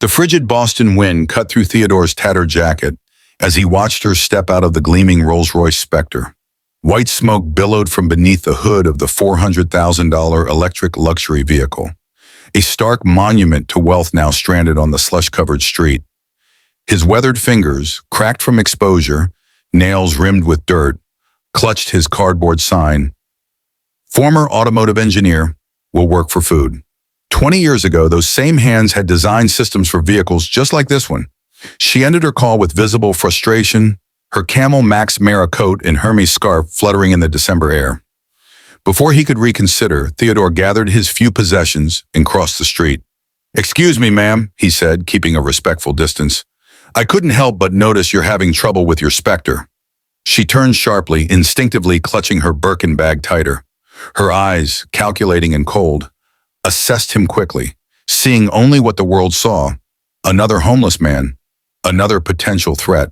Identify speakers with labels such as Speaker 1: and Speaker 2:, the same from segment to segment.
Speaker 1: The frigid Boston wind cut through Theodore's tattered jacket as he watched her step out of the gleaming Rolls-Royce Spectre. White smoke billowed from beneath the hood of the $400,000 electric luxury vehicle, a stark monument to wealth now stranded on the slush-covered street. His weathered fingers, cracked from exposure, nails rimmed with dirt, clutched his cardboard sign. Former automotive engineer, will work for food. 20 years ago, those same hands had designed systems for vehicles just like this one. She ended her call with visible frustration, her camel Max Mara coat and Hermes scarf fluttering in the December air. Before he could reconsider, Theodore gathered his few possessions and crossed the street. "Excuse me, ma'am," he said, keeping a respectful distance. "I couldn't help but notice you're having trouble with your Spectre." She turned sharply, instinctively clutching her Birkin bag tighter. Her eyes, calculating and cold, assessed him quickly, seeing only what the world saw. Another homeless man, another potential threat.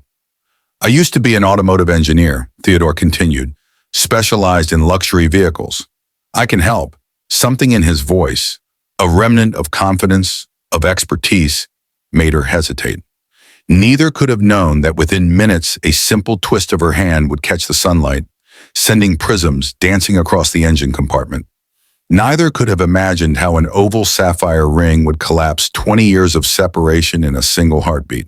Speaker 1: "I used to be an automotive engineer," Theodore continued, "specialized in luxury vehicles. I can help." Something in his voice, a remnant of confidence, of expertise, made her hesitate. Neither could have known that within minutes a simple twist of her hand would catch the sunlight, sending prisms dancing across the engine compartment. Neither could have imagined how an oval sapphire ring would collapse 20 years of separation in a single heartbeat.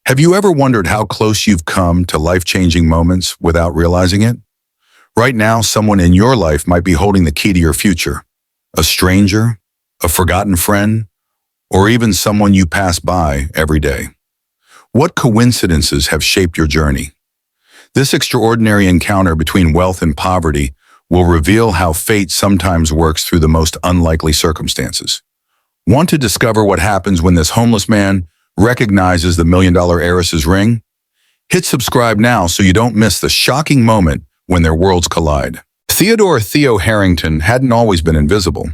Speaker 1: Have you ever wondered how close you've come to life-changing moments without realizing it? Right now, someone in your life might be holding the key to your future. A stranger, a forgotten friend, or even someone you pass by every day. What coincidences have shaped your journey? This extraordinary encounter between wealth and poverty will reveal how fate sometimes works through the most unlikely circumstances. Want to discover what happens when this homeless man recognizes the million-dollar heiress's ring? Hit subscribe now so you don't miss the shocking moment when their worlds collide. Theodore Theo Harrington hadn't always been invisible.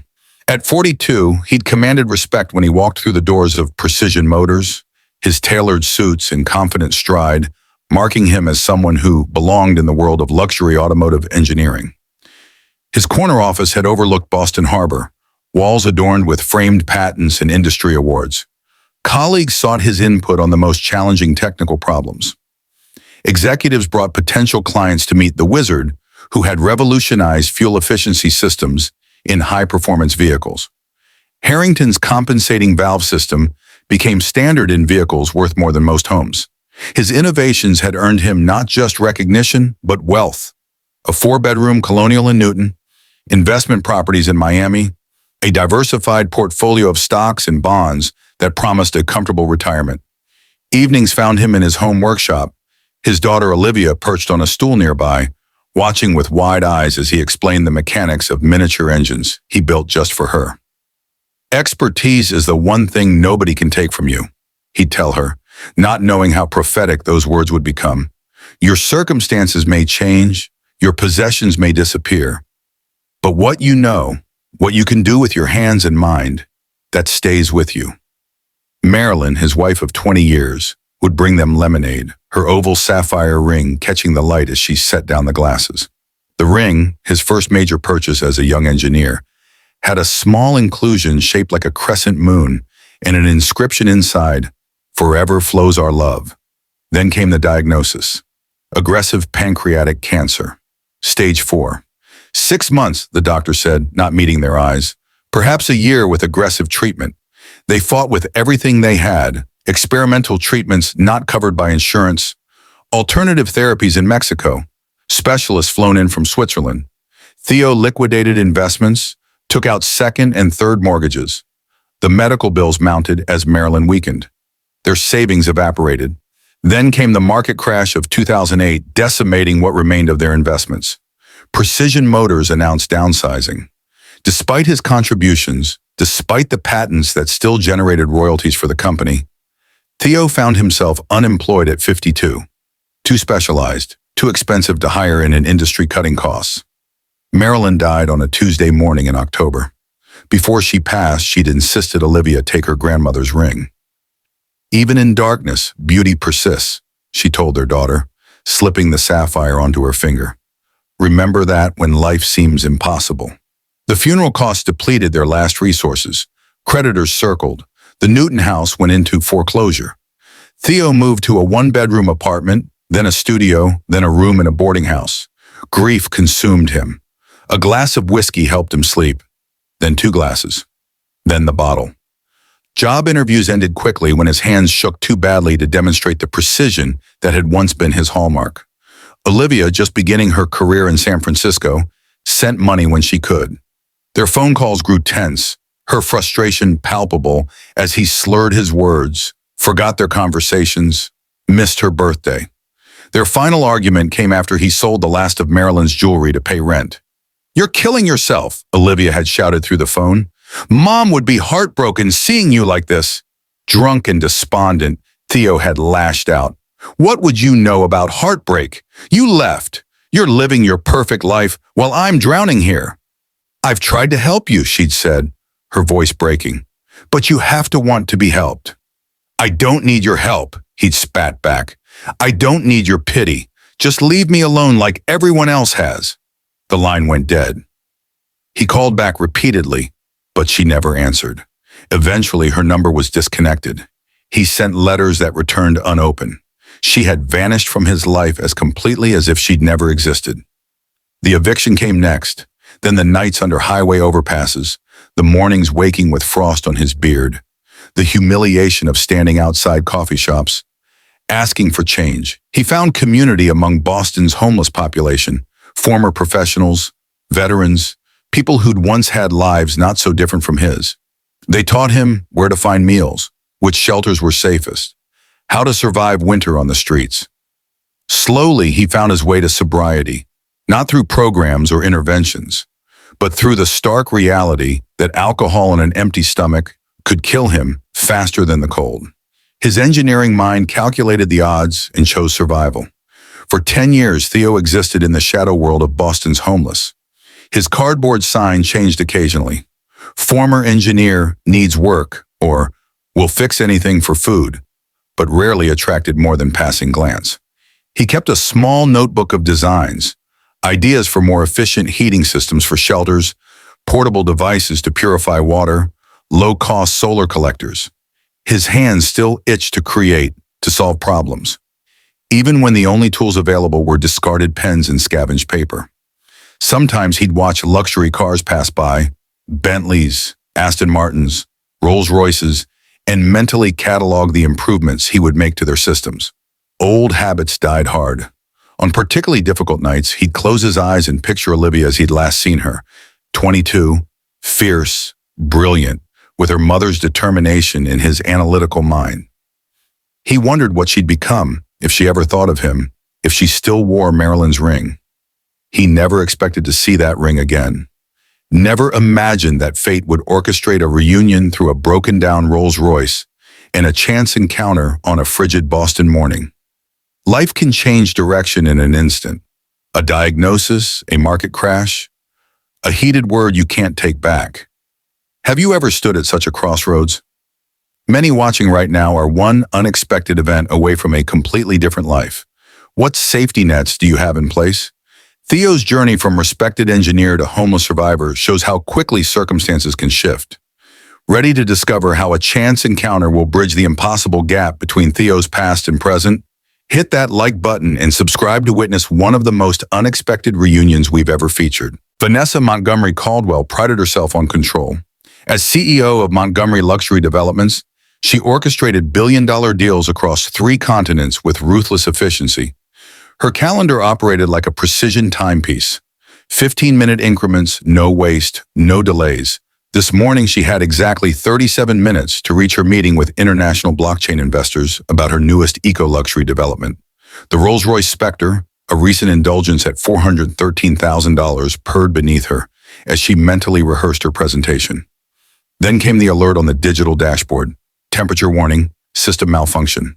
Speaker 1: At 42, he'd commanded respect when he walked through the doors of Precision Motors, his tailored suits and confident stride, marking him as someone who belonged in the world of luxury automotive engineering. His corner office had overlooked Boston Harbor, walls adorned with framed patents and industry awards. Colleagues sought his input on the most challenging technical problems. Executives brought potential clients to meet the wizard who had revolutionized fuel efficiency systems in high-performance vehicles. Harrington's compensating valve system became standard in vehicles worth more than most homes. His innovations had earned him not just recognition, but wealth. A 4-bedroom colonial in Newton, investment properties in Miami, a diversified portfolio of stocks and bonds that promised a comfortable retirement. Evenings found him in his home workshop, his daughter Olivia perched on a stool nearby, watching with wide eyes as he explained the mechanics of miniature engines he built just for her. "Expertise is the one thing nobody can take from you," he'd tell her, not knowing how prophetic those words would become. "Your circumstances may change, your possessions may disappear, but what you know, what you can do with your hands and mind, that stays with you." Marilyn, his wife of 20 years, would bring them lemonade, her oval sapphire ring catching the light as she set down the glasses. The ring, his first major purchase as a young engineer, had a small inclusion shaped like a crescent moon and an inscription inside, "Forever flows our love." Then came the diagnosis: aggressive pancreatic cancer, stage 4. 6 months, the doctor said, not meeting their eyes. Perhaps a year with aggressive treatment. They fought with everything they had: experimental treatments not covered by insurance, alternative therapies in Mexico, specialists flown in from Switzerland. Theo liquidated investments, took out second and third mortgages. The medical bills mounted as Marilyn weakened. Their savings evaporated. Then came the market crash of 2008, decimating what remained of their investments. Precision Motors announced downsizing. Despite his contributions, despite the patents that still generated royalties for the company, Theo found himself unemployed at 52. Too specialized, too expensive to hire in an industry cutting costs. Marilyn died on a Tuesday morning in October. Before she passed, she'd insisted Olivia take her grandmother's ring. "Even in darkness, beauty persists," she told their daughter, slipping the sapphire onto her finger. "Remember that when life seems impossible." The funeral costs depleted their last resources. Creditors circled. The Newton house went into foreclosure. Theo moved to a one-bedroom apartment, then a studio, then a room in a boarding house. Grief consumed him. A glass of whiskey helped him sleep, then 2 glasses, then the bottle. Job interviews ended quickly when his hands shook too badly to demonstrate the precision that had once been his hallmark. Olivia, just beginning her career in San Francisco, sent money when she could. Their phone calls grew tense, her frustration palpable as he slurred his words, forgot their conversations, missed her birthday. Their final argument came after he sold the last of Marilyn's jewelry to pay rent. "You're killing yourself," Olivia had shouted through the phone. "Mom would be heartbroken seeing you like this." Drunk and despondent, Theo had lashed out. "What would you know about heartbreak? You left. You're living your perfect life while I'm drowning here." "I've tried to help you," she'd said, her voice breaking. "But you have to want to be helped." "I don't need your help," he'd spat back. "I don't need your pity. Just leave me alone like everyone else has." The line went dead. He called back repeatedly, but she never answered. Eventually, her number was disconnected. He sent letters that returned unopened. She had vanished from his life as completely as if she'd never existed. The eviction came next, then the nights under highway overpasses, the mornings waking with frost on his beard, the humiliation of standing outside coffee shops, asking for change. He found community among Boston's homeless population, former professionals, veterans, people who'd once had lives not so different from his. They taught him where to find meals, which shelters were safest, how to survive winter on the streets. Slowly, he found his way to sobriety, not through programs or interventions, but through the stark reality that alcohol and an empty stomach could kill him faster than the cold. His engineering mind calculated the odds and chose survival. For 10 years, Theo existed in the shadow world of Boston's homeless. His cardboard sign changed occasionally. "Former engineer needs work," or "will fix anything for food," but rarely attracted more than passing glance. He kept a small notebook of designs, ideas for more efficient heating systems for shelters, portable devices to purify water, low-cost solar collectors. His hands still itched to create, to solve problems, even when the only tools available were discarded pens and scavenged paper. Sometimes he'd watch luxury cars pass by, Bentleys, Aston Martins, Rolls-Royces, and mentally catalog the improvements he would make to their systems. Old habits died hard. On particularly difficult nights, he'd close his eyes and picture Olivia as he'd last seen her, 22, fierce, brilliant, with her mother's determination in his analytical mind. He wondered what she'd become if she ever thought of him, if she still wore Marilyn's ring. He never expected to see that ring again. Never imagined that fate would orchestrate a reunion through a broken-down Rolls-Royce and a chance encounter on a frigid Boston morning. Life can change direction in an instant. A diagnosis, a market crash, a heated word you can't take back. Have you ever stood at such a crossroads? Many watching right now are one unexpected event away from a completely different life. What safety nets do you have in place? Theo's journey from respected engineer to homeless survivor shows how quickly circumstances can shift. Ready to discover how a chance encounter will bridge the impossible gap between Theo's past and present? Hit that like button and subscribe to witness one of the most unexpected reunions we've ever featured. Vanessa Montgomery Caldwell prided herself on control. As CEO of Montgomery Luxury Developments, she orchestrated billion-dollar deals across 3 continents with ruthless efficiency. Her calendar operated like a precision timepiece. 15-minute increments, no waste, no delays. This morning, she had exactly 37 minutes to reach her meeting with international blockchain investors about her newest eco-luxury development. The Rolls-Royce Spectre, a recent indulgence at $413,000, purred beneath her as she mentally rehearsed her presentation. Then came the alert on the digital dashboard. Temperature warning, system malfunction.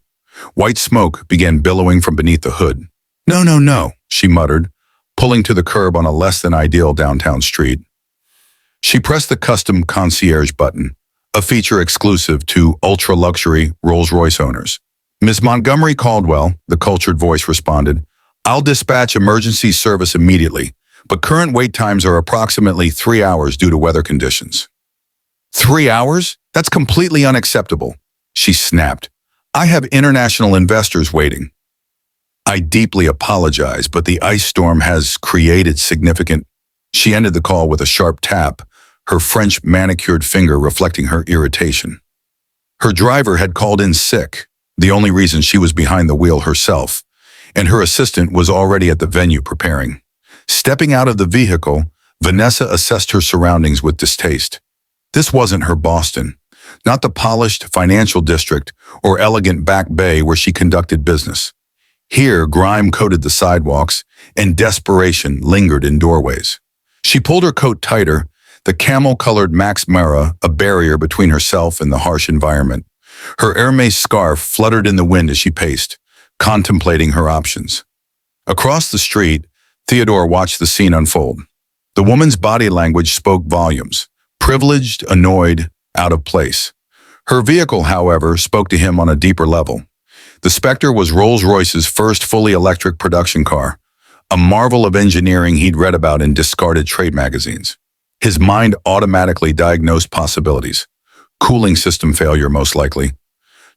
Speaker 1: White smoke began billowing from beneath the hood. "No, no, no," she muttered, pulling to the curb on a less-than-ideal downtown street. She pressed the custom concierge button, a feature exclusive to ultra-luxury Rolls-Royce owners. "Ms. Montgomery Caldwell," the cultured voice responded, "I'll dispatch emergency service immediately, but current wait times are approximately 3 hours due to weather conditions." 3 hours? That's completely unacceptable. She snapped. I have international investors waiting. I deeply apologize, but the ice storm has created significant... She ended the call with a sharp tap, her French manicured finger reflecting her irritation. Her driver had called in sick, the only reason she was behind the wheel herself, and her assistant was already at the venue preparing. Stepping out of the vehicle, Vanessa assessed her surroundings with distaste. This wasn't her Boston, not the polished financial district or elegant back bay where she conducted business. Here, grime coated the sidewalks and desperation lingered in doorways. She pulled her coat tighter, the camel-colored Max Mara a barrier between herself and the harsh environment. Her Hermes scarf fluttered in the wind as she paced, contemplating her options. Across the street, Theodore watched the scene unfold. The woman's body language spoke volumes, privileged, annoyed, out of place. Her vehicle, however, spoke to him on a deeper level. The Spectre was Rolls-Royce's first fully electric production car, a marvel of engineering he'd read about in discarded trade magazines. His mind automatically diagnosed possibilities. Cooling system failure, most likely.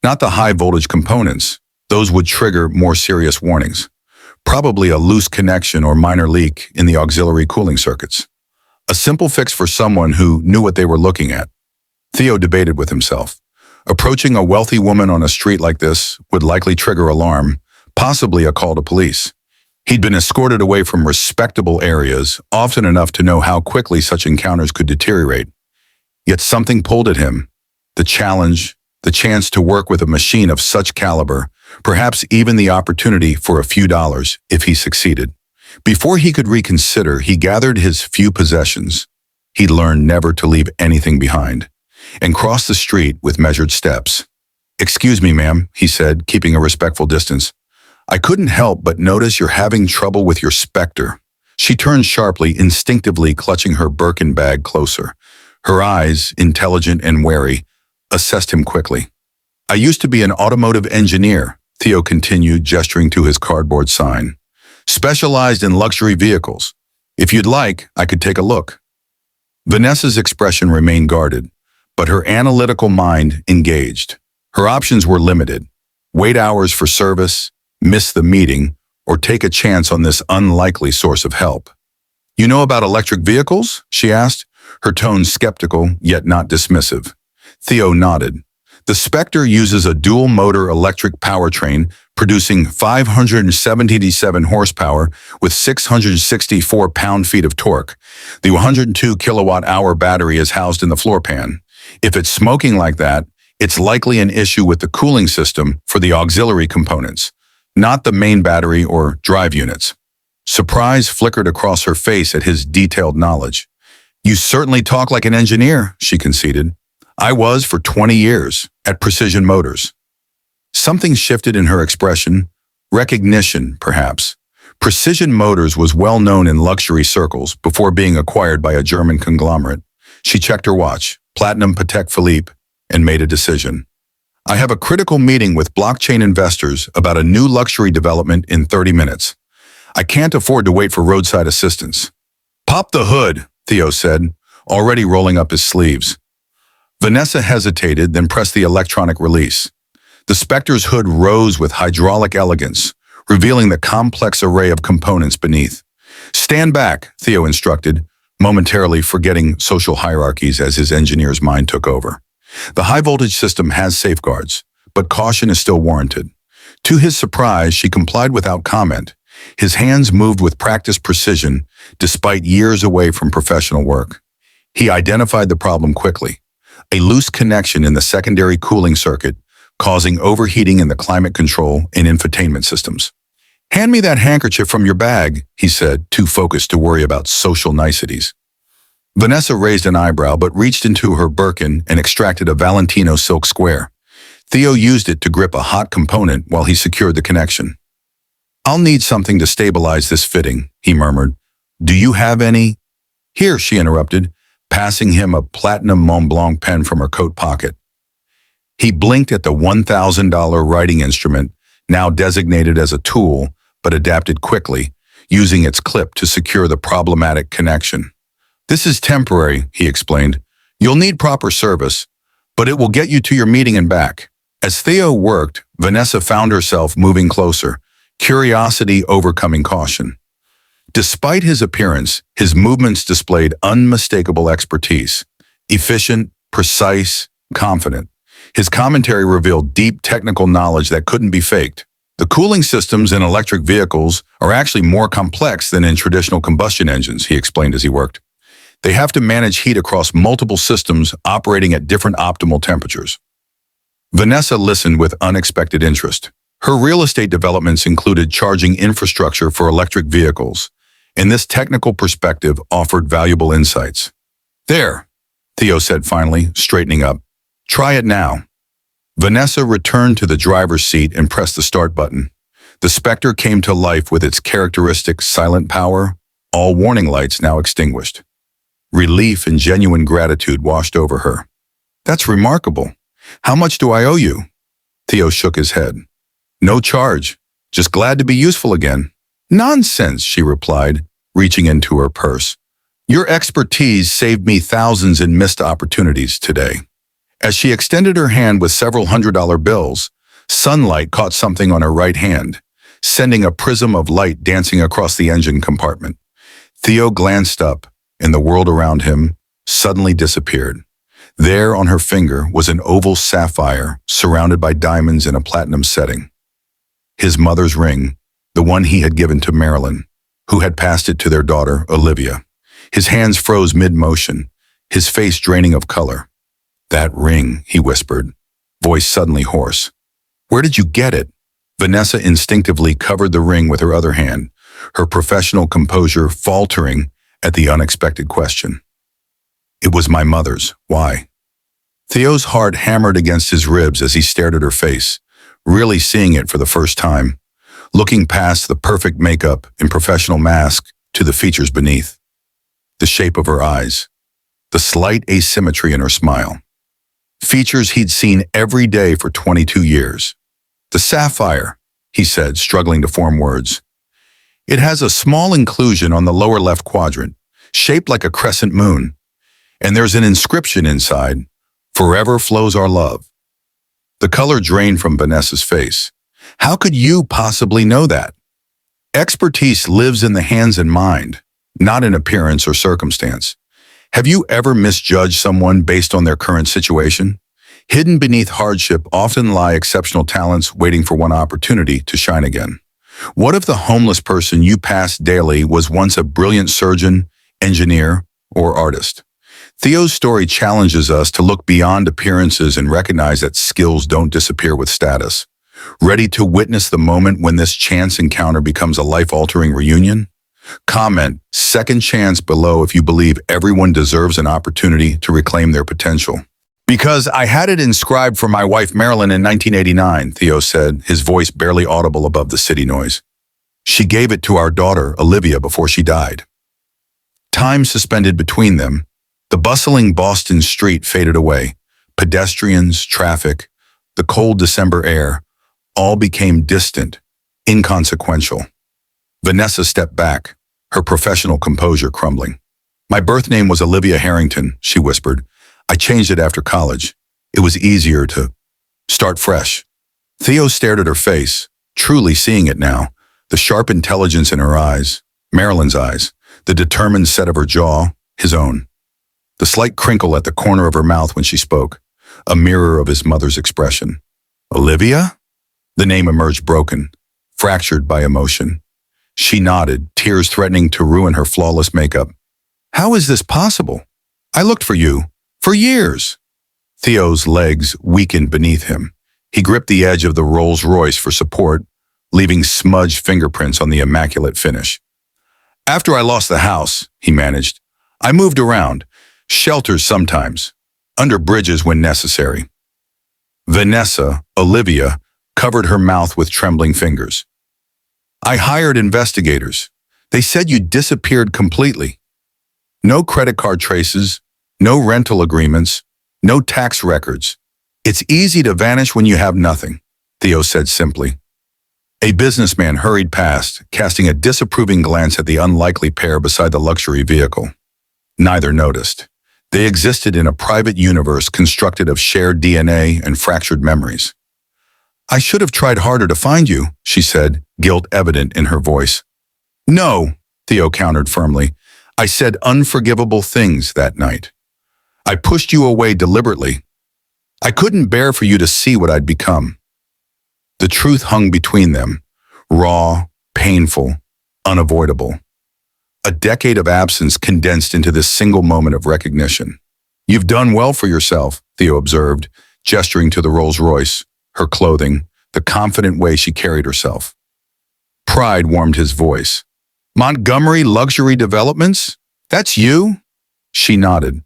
Speaker 1: Not the high-voltage components. Those would trigger more serious warnings. Probably a loose connection or minor leak in the auxiliary cooling circuits. A simple fix for someone who knew what they were looking at. Theo debated with himself. Approaching a wealthy woman on a street like this would likely trigger alarm, possibly a call to police. He'd been escorted away from respectable areas, often enough to know how quickly such encounters could deteriorate. Yet something pulled at him. The challenge, the chance to work with a machine of such caliber, perhaps even the opportunity for a few dollars if he succeeded. Before he could reconsider, he gathered his few possessions. He'd learned never to leave anything behind, and crossed the street with measured steps. "Excuse me, ma'am," he said, keeping a respectful distance. "I couldn't help but notice you're having trouble with your Spectre." She turned sharply, instinctively clutching her Birkin bag closer. Her eyes, intelligent and wary, assessed him quickly. "I used to be an automotive engineer," Theo continued, gesturing to his cardboard sign. "Specialized in luxury vehicles. If you'd like, I could take a look." Vanessa's expression remained guarded, but her analytical mind engaged. Her options were limited. Wait hours for service, miss the meeting, or take a chance on this unlikely source of help. "You know about electric vehicles?" she asked, her tone skeptical yet not dismissive. Theo nodded. The Spectre uses a dual-motor electric powertrain producing 577 horsepower with 664 pound-feet of torque. The 102 kilowatt-hour battery is housed in the floor pan. If it's smoking like that, it's likely an issue with the cooling system for the auxiliary components, not the main battery or drive units. Surprise flickered across her face at his detailed knowledge. "You certainly talk like an engineer," she conceded. "I was for 20 years, at Precision Motors." Something shifted in her expression. Recognition, perhaps. Precision Motors was well known in luxury circles before being acquired by a German conglomerate. She checked her watch, Platinum Patek Philippe, and made a decision. "I have a critical meeting with blockchain investors about a new luxury development in 30 minutes. I can't afford to wait for roadside assistance." "Pop the hood," Theo said, already rolling up his sleeves. Vanessa hesitated, then pressed the electronic release. The Spectre's hood rose with hydraulic elegance, revealing the complex array of components beneath. "Stand back," Theo instructed, momentarily forgetting social hierarchies as his engineer's mind took over. The high-voltage system has safeguards, but caution is still warranted. To his surprise, she complied without comment. His hands moved with practiced precision, despite years away from professional work. He identified the problem quickly. A loose connection in the secondary cooling circuit, causing overheating in the climate control and infotainment systems. "Hand me that handkerchief from your bag," he said, too focused to worry about social niceties. Vanessa raised an eyebrow but reached into her Birkin and extracted a Valentino silk square. Theo used it to grip a hot component while he secured the connection. "I'll need something to stabilize this fitting," he murmured. "Do you have any?" "Here," she interrupted, passing him a platinum Mont Blanc pen from her coat pocket. He blinked at the $1,000 writing instrument, now designated as a tool, but adapted quickly, using its clip to secure the problematic connection. "This is temporary," he explained. You'll need proper service, but it will get you to your meeting and back. As Theo worked, Vanessa found herself moving closer, curiosity overcoming caution. Despite his appearance, his movements displayed unmistakable expertise. Efficient, precise, confident. His commentary revealed deep technical knowledge that couldn't be faked. The cooling systems in electric vehicles are actually more complex than in traditional combustion engines, he explained as he worked. They have to manage heat across multiple systems operating at different optimal temperatures. Vanessa listened with unexpected interest. Her real estate developments included charging infrastructure for electric vehicles, and this technical perspective offered valuable insights. There, Theo said finally, straightening up. Try it now. Vanessa returned to the driver's seat and pressed the start button. The Spectre came to life with its characteristic silent power, all warning lights now extinguished. Relief and genuine gratitude washed over her. That's remarkable. How much do I owe you? Theo shook his head. No charge. Just glad to be useful again. Nonsense, she replied, reaching into her purse. Your expertise saved me thousands in missed opportunities today. As she extended her hand with several $100 bills, sunlight caught something on her right hand, sending a prism of light dancing across the engine compartment. Theo glanced up, and the world around him suddenly disappeared. There on her finger was an oval sapphire surrounded by diamonds in a platinum setting. His mother's ring, the one he had given to Marilyn, who had passed it to their daughter, Olivia. His hands froze mid-motion, his face draining of color. That ring, he whispered, voice suddenly hoarse. Where did you get it? Vanessa instinctively covered the ring with her other hand, her professional composure faltering at the unexpected question. It was my mother's. Why? Theo's heart hammered against his ribs as he stared at her face, really seeing it for the first time, looking past the perfect makeup and professional mask to the features beneath. The shape of her eyes, the slight asymmetry in her smile. Features he'd seen every day for 22 years. The sapphire, he said, struggling to form words. It has a small inclusion on the lower left quadrant, shaped like a crescent moon. And there's an inscription inside, Forever flows our love. The color drained from Vanessa's face. How could you possibly know that? Expertise lives in the hands and mind, not in appearance or circumstance. Have you ever misjudged someone based on their current situation? Hidden beneath hardship often lie exceptional talents waiting for one opportunity to shine again. What if the homeless person you pass daily was once a brilliant surgeon, engineer, or artist? Theo's story challenges us to look beyond appearances and recognize that skills don't disappear with status. Ready to witness the moment when this chance encounter becomes a life-altering reunion? Comment second chance below if you believe everyone deserves an opportunity to reclaim their potential. Because I had it inscribed for my wife Marilyn in 1989, Theo said, his voice barely audible above the city noise. She gave it to our daughter, Olivia, before she died. Time suspended between them. The bustling Boston street faded away. Pedestrians, traffic, the cold December air, all became distant, inconsequential. Vanessa stepped back, her professional composure crumbling. My birth name was Olivia Harrington, she whispered. I changed it after college. It was easier to start fresh. Theo stared at her face, truly seeing it now, the sharp intelligence in her eyes, Marilyn's eyes, the determined set of her jaw, his own. The slight crinkle at the corner of her mouth when she spoke, a mirror of his mother's expression. Olivia? The name emerged broken, fractured by emotion. She nodded, tears threatening to ruin her flawless makeup. How is this possible? I looked for you. For years. Theo's legs weakened beneath him. He gripped the edge of the Rolls-Royce for support, leaving smudged fingerprints on the immaculate finish. After I lost the house, he managed, I moved around, shelters sometimes, under bridges when necessary. Vanessa, Olivia, covered her mouth with trembling fingers. I hired investigators. They said you disappeared completely. No credit card traces, no rental agreements, no tax records. It's easy to vanish when you have nothing, Theo said simply. A businessman hurried past, casting a disapproving glance at the unlikely pair beside the luxury vehicle. Neither noticed. They existed in a private universe constructed of shared DNA and fractured memories. "I should have tried harder to find you," she said, guilt evident in her voice. "No," Theo countered firmly. "I said unforgivable things that night. I pushed you away deliberately. I couldn't bear for you to see what I'd become." The truth hung between them, raw, painful, unavoidable. A decade of absence condensed into this single moment of recognition. "You've done well for yourself," Theo observed, gesturing to the Rolls-Royce, her clothing, the confident way she carried herself. Pride warmed his voice. "Montgomery Luxury Developments? That's you?" She nodded.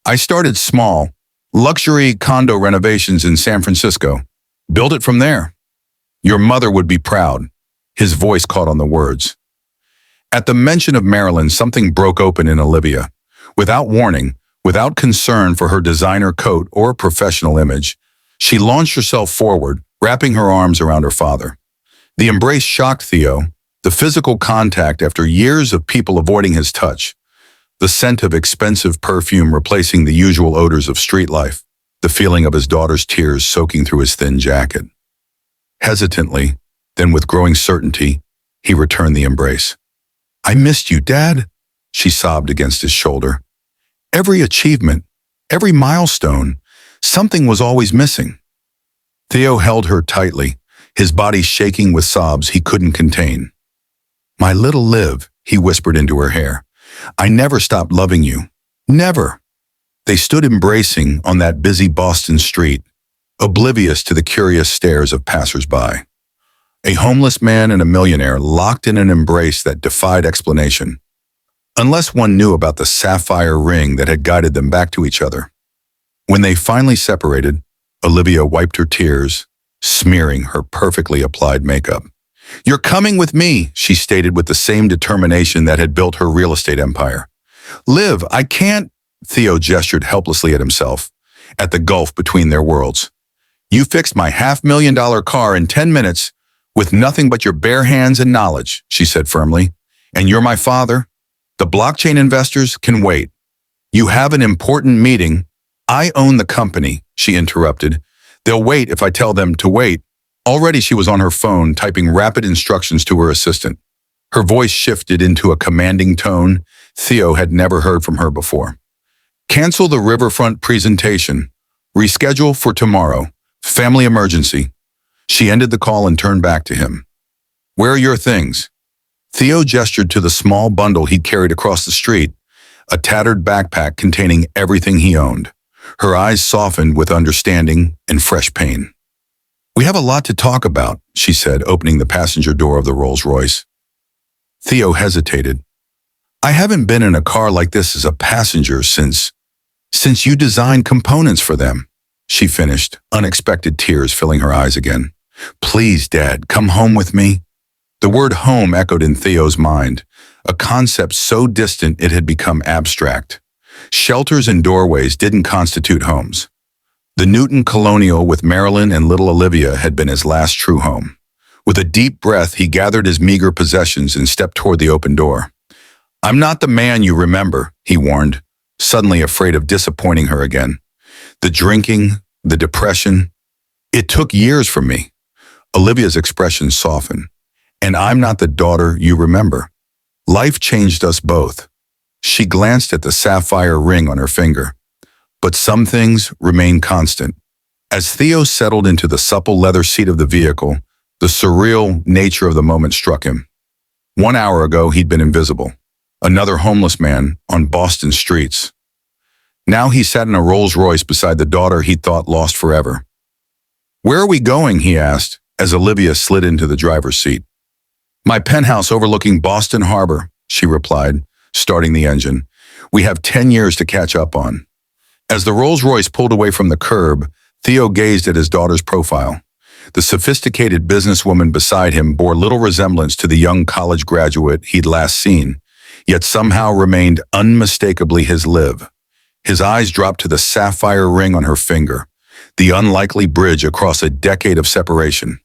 Speaker 1: "I started small, luxury condo renovations in San Francisco. Built it from there. Your mother would be proud." His voice caught on the words. At the mention of Marilyn, something broke open in Olivia. Without warning, without concern for her designer coat or professional image, she launched herself forward, wrapping her arms around her father. The embrace shocked Theo, the physical contact after years of people avoiding his touch, the scent of expensive perfume replacing the usual odors of street life, the feeling of his daughter's tears soaking through his thin jacket. Hesitantly, then with growing certainty, he returned the embrace. "I missed you, Dad," she sobbed against his shoulder. Every achievement, every milestone, something was always missing. Theo held her tightly, his body shaking with sobs he couldn't contain. "My little Liv," he whispered into her hair. "I never stopped loving you. Never." They stood embracing on that busy Boston street, oblivious to the curious stares of passers-by. A homeless man and a millionaire locked in an embrace that defied explanation, unless one knew about the sapphire ring that had guided them back to each other. When they finally separated, Olivia wiped her tears, smearing her perfectly applied makeup. "You're coming with me," she stated with the same determination that had built her real estate empire. "Liv, I can't," Theo gestured helplessly at himself, at the gulf between their worlds. "You fixed my $500,000 car in 10 minutes with nothing but your bare hands and knowledge," she said firmly. "And you're my father. The blockchain investors can wait. You have an important meeting." "I own the company," she interrupted. "They'll wait if I tell them to wait." Already she was on her phone, typing rapid instructions to her assistant. Her voice shifted into a commanding tone Theo had never heard from her before. "Cancel the riverfront presentation. Reschedule for tomorrow. Family emergency." She ended the call and turned back to him. "Where are your things?" Theo gestured to the small bundle he'd carried across the street, a tattered backpack containing everything he owned. Her eyes softened with understanding and fresh pain. "We have a lot to talk about," she said, opening the passenger door of the Rolls-Royce. Theo hesitated. "I haven't been in a car like this as a passenger since you designed components for them," she finished, unexpected tears filling her eyes again. "Please, Dad, come home with me." The word home echoed in Theo's mind, a concept so distant it had become abstract. Shelters and doorways didn't constitute homes. The Newton Colonial with Marilyn and little Olivia had been his last true home. With a deep breath, he gathered his meager possessions and stepped toward the open door. "I'm not the man you remember," he warned, suddenly afraid of disappointing her again. "The drinking, the depression, it took years from me." Olivia's expression softened. "And I'm not the daughter you remember. Life changed us both." She glanced at the sapphire ring on her finger. But some things remain constant. As Theo settled into the supple leather seat of the vehicle, the surreal nature of the moment struck him. 1 hour ago, he'd been invisible, another homeless man on Boston streets. Now he sat in a Rolls-Royce beside the daughter he'd thought lost forever. "Where are we going?" he asked, as Olivia slid into the driver's seat. "My penthouse overlooking Boston Harbor," she replied, starting the engine. "We have 10 years to catch up on." As the Rolls-Royce pulled away from the curb, Theo gazed at his daughter's profile. The sophisticated businesswoman beside him bore little resemblance to the young college graduate he'd last seen, yet somehow remained unmistakably his Liv. His eyes dropped to the sapphire ring on her finger, the unlikely bridge across a decade of separation,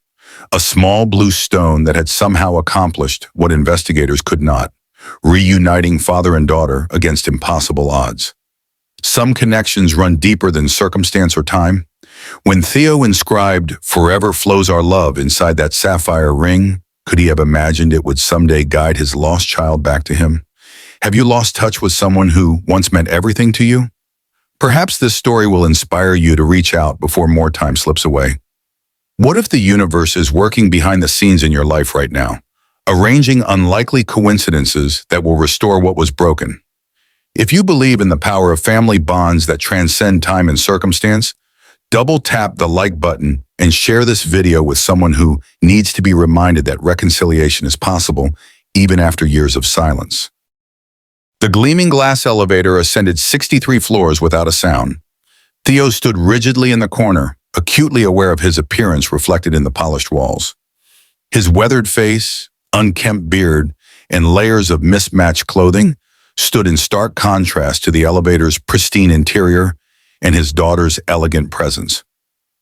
Speaker 1: a small blue stone that had somehow accomplished what investigators could not, reuniting father and daughter against impossible odds. Some connections run deeper than circumstance or time. When Theo inscribed "Forever flows our love" inside that sapphire ring, could he have imagined it would someday guide his lost child back to him? Have you lost touch with someone who once meant everything to you? Perhaps this story will inspire you to reach out before more time slips away. What if the universe is working behind the scenes in your life right now, arranging unlikely coincidences that will restore what was broken? If you believe in the power of family bonds that transcend time and circumstance, double tap the like button and share this video with someone who needs to be reminded that reconciliation is possible even after years of silence. The gleaming glass elevator ascended 63 floors without a sound. Theo stood rigidly in the corner, acutely aware of his appearance reflected in the polished walls. His weathered face, unkempt beard, and layers of mismatched clothing stood in stark contrast to the elevator's pristine interior and his daughter's elegant presence.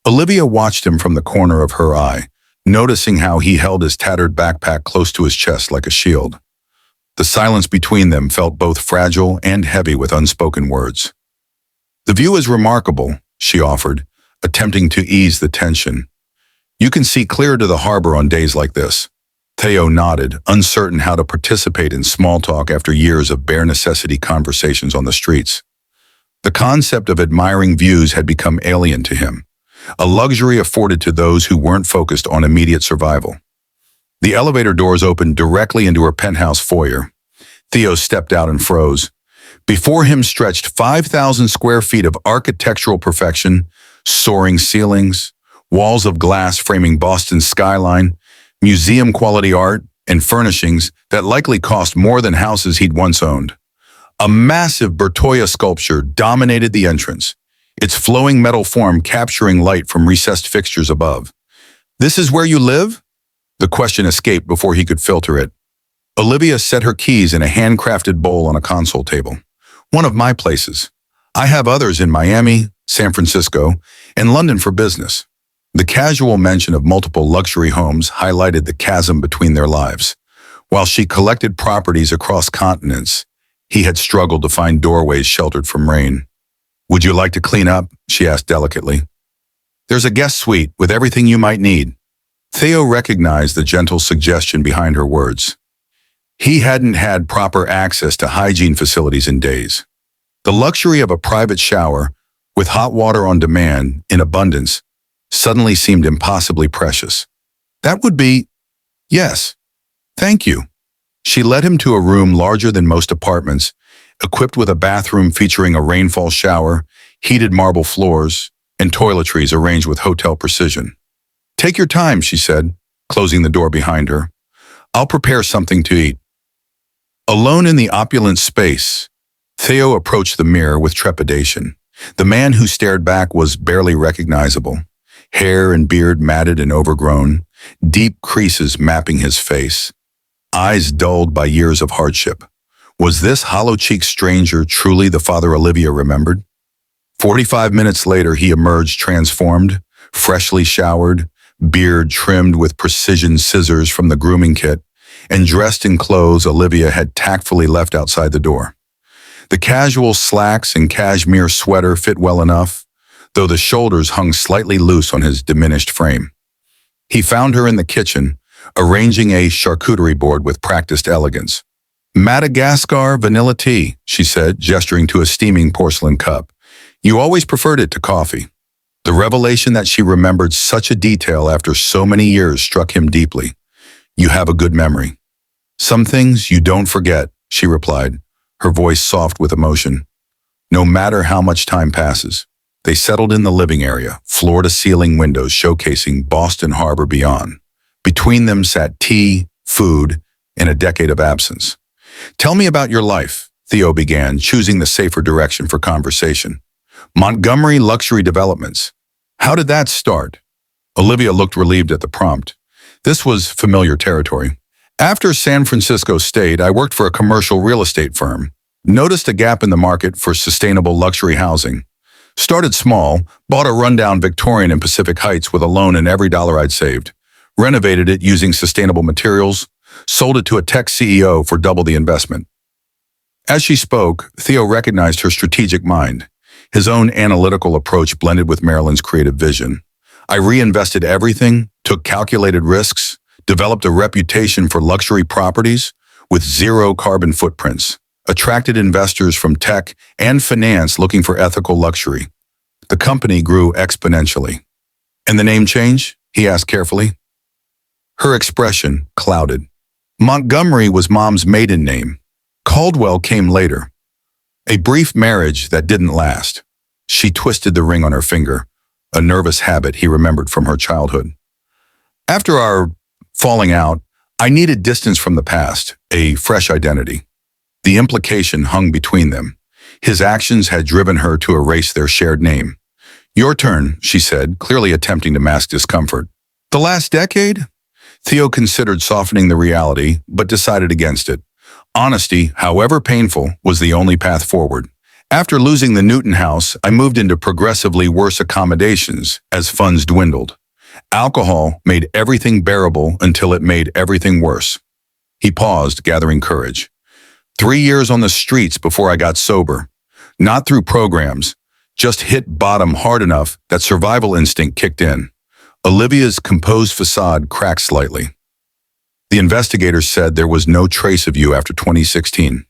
Speaker 1: Olivia watched him from the corner of her eye, noticing how he held his tattered backpack close to his chest like a shield. The silence between them felt both fragile and heavy with unspoken words. "The view is remarkable," she offered, attempting to ease the tension. "You can see clear to the harbor on days like this." Theo nodded, uncertain how to participate in small talk after years of bare necessity conversations on the streets. The concept of admiring views had become alien to him, a luxury afforded to those who weren't focused on immediate survival. The elevator doors opened directly into her penthouse foyer. Theo stepped out and froze. Before him stretched 5,000 square feet of architectural perfection, soaring ceilings, walls of glass framing Boston's skyline, museum-quality art, and furnishings that likely cost more than houses he'd once owned. A massive Bertoia sculpture dominated the entrance, its flowing metal form capturing light from recessed fixtures above. "This is where you live?" The question escaped before he could filter it. Olivia set her keys in a handcrafted bowl on a console table. "One of my places. I have others in Miami, San Francisco, and London for business." The casual mention of multiple luxury homes highlighted the chasm between their lives. While she collected properties across continents, he had struggled to find doorways sheltered from rain. "Would you like to clean up?" she asked delicately. "There's a guest suite with everything you might need." Theo recognized the gentle suggestion behind her words. He hadn't had proper access to hygiene facilities in days. The luxury of a private shower, with hot water on demand, in abundance, suddenly seemed impossibly precious. "That would be... yes, thank you." She led him to a room larger than most apartments, equipped with a bathroom featuring a rainfall shower, heated marble floors, and toiletries arranged with hotel precision. "Take your time," she said, closing the door behind her. "I'll prepare something to eat." Alone in the opulent space, Theo approached the mirror with trepidation. The man who stared back was barely recognizable. Hair and beard matted and overgrown, deep creases mapping his face, eyes dulled by years of hardship. Was this hollow-cheeked stranger truly the father Olivia remembered? 45 minutes later, he emerged transformed, freshly showered, beard trimmed with precision scissors from the grooming kit, and dressed in clothes Olivia had tactfully left outside the door. The casual slacks and cashmere sweater fit well enough, though the shoulders hung slightly loose on his diminished frame. He found her in the kitchen, arranging a charcuterie board with practiced elegance. "Madagascar vanilla tea," she said, gesturing to a steaming porcelain cup. "You always preferred it to coffee." The revelation that she remembered such a detail after so many years struck him deeply. "You have a good memory." "Some things you don't forget," she replied, her voice soft with emotion. "No matter how much time passes." They settled in the living area, floor-to-ceiling windows showcasing Boston Harbor beyond. Between them sat tea, food, and a decade of absence. "Tell me about your life," Theo began, choosing the safer direction for conversation. "Montgomery Luxury Developments. How did that start?" Olivia looked relieved at the prompt. This was familiar territory. "After San Francisco stayed, I worked for a commercial real estate firm. Noticed a gap in the market for sustainable luxury housing. Started small, bought a rundown Victorian in Pacific Heights with a loan in every dollar I'd saved. Renovated it using sustainable materials, sold it to a tech CEO for double the investment." As she spoke, Theo recognized her strategic mind. His own analytical approach blended with Marilyn's creative vision. I reinvested everything, took calculated risks, developed a reputation for luxury properties with zero carbon footprints, attracted investors from tech and finance looking for ethical luxury. The company grew exponentially. And the name change? He asked carefully. Her expression clouded. Montgomery was Mom's maiden name. Caldwell came later. A brief marriage that didn't last. She twisted the ring on her finger, a nervous habit he remembered from her childhood. After our falling out, I needed distance from the past, a fresh identity. The implication hung between them. His actions had driven her to erase their shared name. Your turn, she said, clearly attempting to mask discomfort. The last decade? Theo considered softening the reality, but decided against it. Honesty, however painful, was the only path forward. After losing the Newton house, I moved into progressively worse accommodations as funds dwindled. Alcohol made everything bearable until it made everything worse. He paused, gathering courage. 3 years on the streets before I got sober. Not through programs, just hit bottom hard enough that survival instinct kicked in. Olivia's composed facade cracked slightly. The investigators said there was no trace of you after 2016.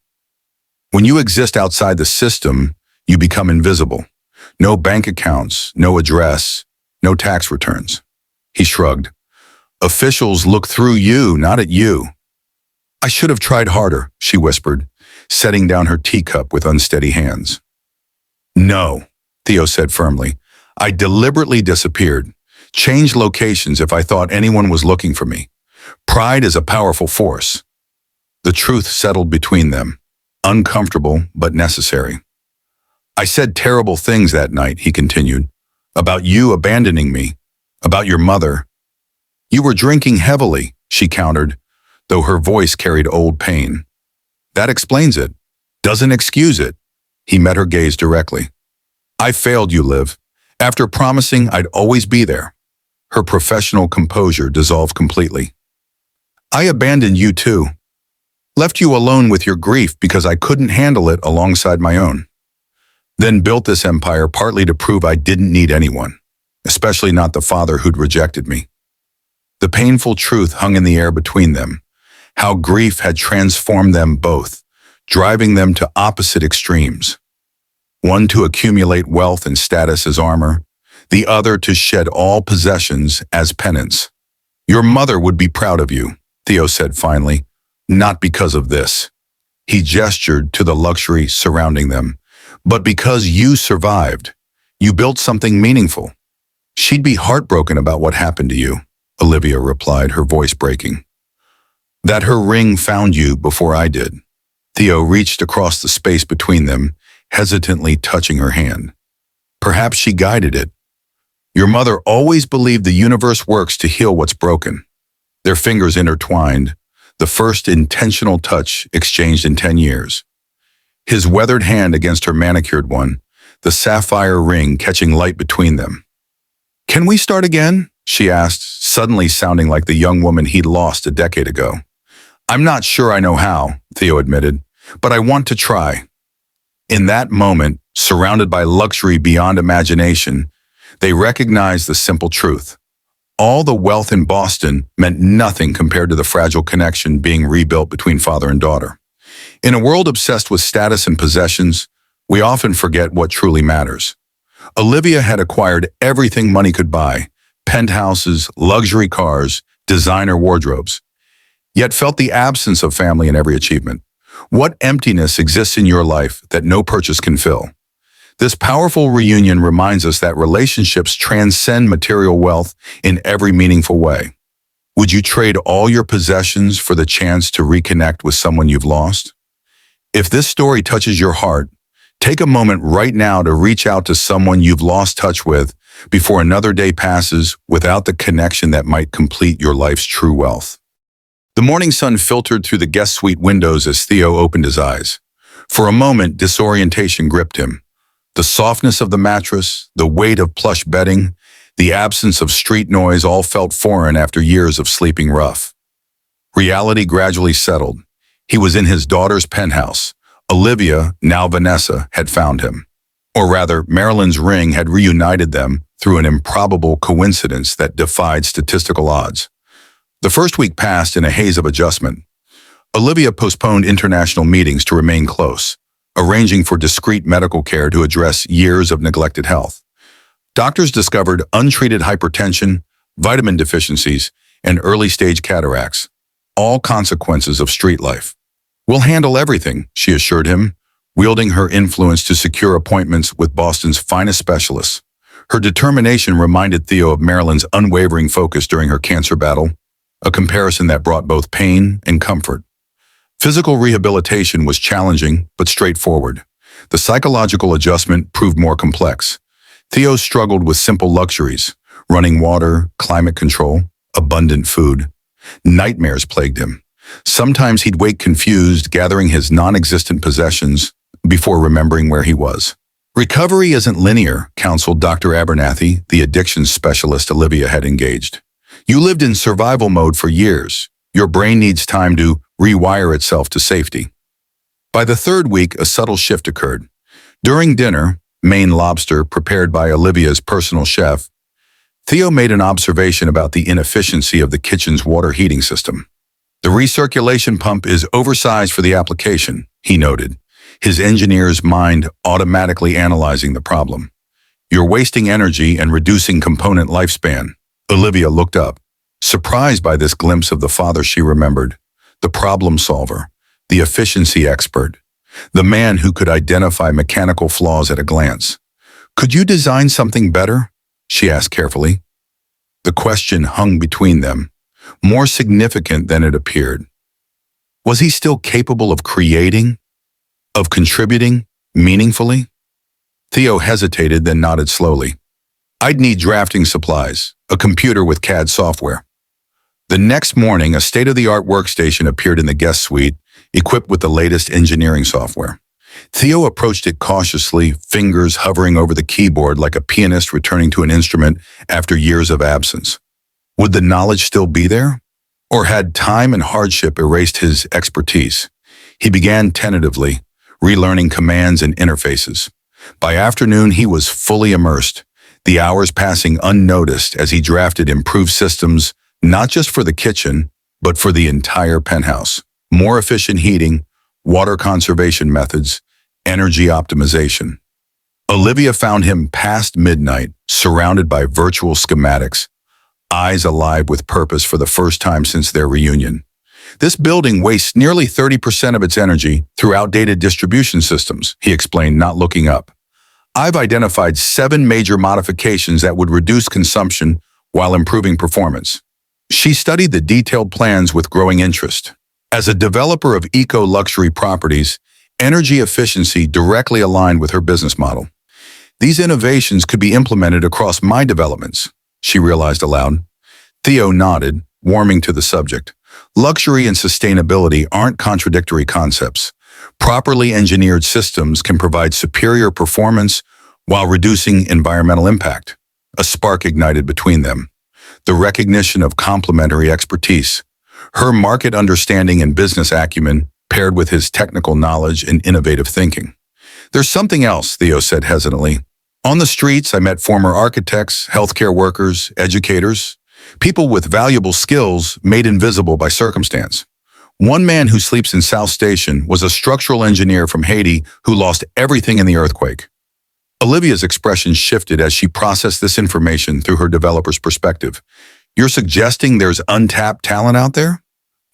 Speaker 1: When you exist outside the system, you become invisible. No bank accounts, no address, no tax returns. He shrugged. Officials look through you, not at you. I should have tried harder, she whispered, setting down her teacup with unsteady hands. No, Theo said firmly. I deliberately disappeared, changed locations if I thought anyone was looking for me. Pride is a powerful force. The truth settled between them, uncomfortable but necessary. I said terrible things that night, he continued, about you abandoning me, about your mother. You were drinking heavily, she countered, though her voice carried old pain. That explains it. Doesn't excuse it. He met her gaze directly. I failed you, Liv, after promising I'd always be there. Her professional composure dissolved completely. I abandoned you too. Left you alone with your grief because I couldn't handle it alongside my own. Then built this empire partly to prove I didn't need anyone, especially not the father who'd rejected me. The painful truth hung in the air between them, how grief had transformed them both, driving them to opposite extremes. One to accumulate wealth and status as armor, the other to shed all possessions as penance. Your mother would be proud of you, Theo said finally, not because of this. He gestured to the luxury surrounding them, but because you survived. You built something meaningful. She'd be heartbroken about what happened to you, Olivia replied, her voice breaking. That her ring found you before I did. Theo reached across the space between them, hesitantly touching her hand. Perhaps she guided it. Your mother always believed the universe works to heal what's broken. Their fingers intertwined, the first intentional touch exchanged in 10 years. His weathered hand against her manicured one, the sapphire ring catching light between them. Can we start again? She asked, suddenly sounding like the young woman he'd lost a decade ago. I'm not sure I know how, Theo admitted, but I want to try. In that moment, surrounded by luxury beyond imagination, they recognized the simple truth. All the wealth in Boston meant nothing compared to the fragile connection being rebuilt between father and daughter. In a world obsessed with status and possessions, we often forget what truly matters. Olivia had acquired everything money could buy, penthouses, luxury cars, designer wardrobes, yet felt the absence of family in every achievement. What emptiness exists in your life that no purchase can fill? This powerful reunion reminds us that relationships transcend material wealth in every meaningful way. Would you trade all your possessions for the chance to reconnect with someone you've lost? If this story touches your heart, take a moment right now to reach out to someone you've lost touch with before another day passes without the connection that might complete your life's true wealth. The morning sun filtered through the guest suite windows as Theo opened his eyes. For a moment, disorientation gripped him. The softness of the mattress, the weight of plush bedding, the absence of street noise all felt foreign after years of sleeping rough. Reality gradually settled. He was in his daughter's penthouse. Olivia, now Vanessa, had found him. Or rather, Marilyn's ring had reunited them through an improbable coincidence that defied statistical odds. The first week passed in a haze of adjustment. Olivia postponed international meetings to remain close, arranging for discreet medical care to address years of neglected health. Doctors discovered untreated hypertension, vitamin deficiencies, and early-stage cataracts, all consequences of street life. "We'll handle everything," she assured him, wielding her influence to secure appointments with Boston's finest specialists. Her determination reminded Theo of Marilyn's unwavering focus during her cancer battle, a comparison that brought both pain and comfort. Physical rehabilitation was challenging but straightforward. The psychological adjustment proved more complex. Theo struggled with simple luxuries: running water, climate control, abundant food. Nightmares plagued him. Sometimes he'd wake confused, gathering his non-existent possessions before remembering where he was. "Recovery isn't linear," counseled Dr. Abernathy, the addictions specialist Olivia had engaged. "You lived in survival mode for years. Your brain needs time to rewire itself to safety." By the third week, a subtle shift occurred. During dinner, Maine lobster prepared by Olivia's personal chef, Theo made an observation about the inefficiency of the kitchen's water heating system. "The recirculation pump is oversized for the application," he noted, his engineer's mind automatically analyzing the problem. "You're wasting energy and reducing component lifespan." Olivia looked up, surprised by this glimpse of the father she remembered, the problem solver, the efficiency expert, the man who could identify mechanical flaws at a glance. "Could you design something better?" she asked carefully. The question hung between them, more significant than it appeared. Was he still capable of creating, of contributing meaningfully? Theo hesitated, then nodded slowly. "I'd need drafting supplies, a computer with CAD software." The next morning, a state-of-the-art workstation appeared in the guest suite, equipped with the latest engineering software. Theo approached it cautiously, fingers hovering over the keyboard like a pianist returning to an instrument after years of absence. Would the knowledge still be there? Or had time and hardship erased his expertise? He began tentatively, relearning commands and interfaces. By afternoon, he was fully immersed, the hours passing unnoticed as he drafted improved systems, not just for the kitchen, but for the entire penthouse. More efficient heating, water conservation methods, energy optimization. Olivia found him past midnight, surrounded by virtual schematics, eyes alive with purpose for the first time since their reunion. "This building wastes nearly 30% of its energy through outdated distribution systems," he explained, not looking up. "I've identified 7 major modifications that would reduce consumption while improving performance." She studied the detailed plans with growing interest. As a developer of eco-luxury properties, energy efficiency directly aligned with her business model. "These innovations could be implemented across my developments," she realized aloud. Theo nodded, warming to the subject. Luxury and sustainability aren't contradictory concepts. Properly engineered systems can provide superior performance while reducing environmental impact. A spark ignited between them. The recognition of complementary expertise. Her market understanding and business acumen paired with his technical knowledge and innovative thinking. "There's something else," Theo said hesitantly. "On the streets, I met former architects, healthcare workers, educators, people with valuable skills made invisible by circumstance. One man who sleeps in South Station was a structural engineer from Haiti who lost everything in the earthquake." Olivia's expression shifted as she processed this information through her developer's perspective. "You're suggesting there's untapped talent out there?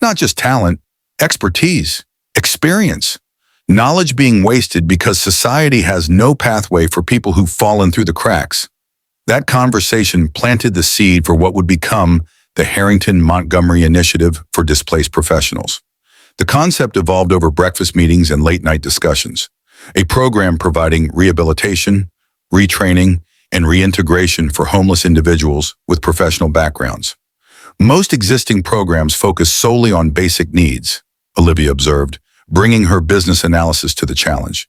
Speaker 1: Not just talent, expertise, experience, knowledge being wasted because society has no pathway for people who've fallen through the cracks." That conversation planted the seed for what would become the Harrington-Montgomery Initiative for Displaced Professionals. The concept evolved over breakfast meetings and late-night discussions, a program providing rehabilitation, retraining, and reintegration for homeless individuals with professional backgrounds. "Most existing programs focus solely on basic needs," Olivia observed, bringing her business analysis to the challenge.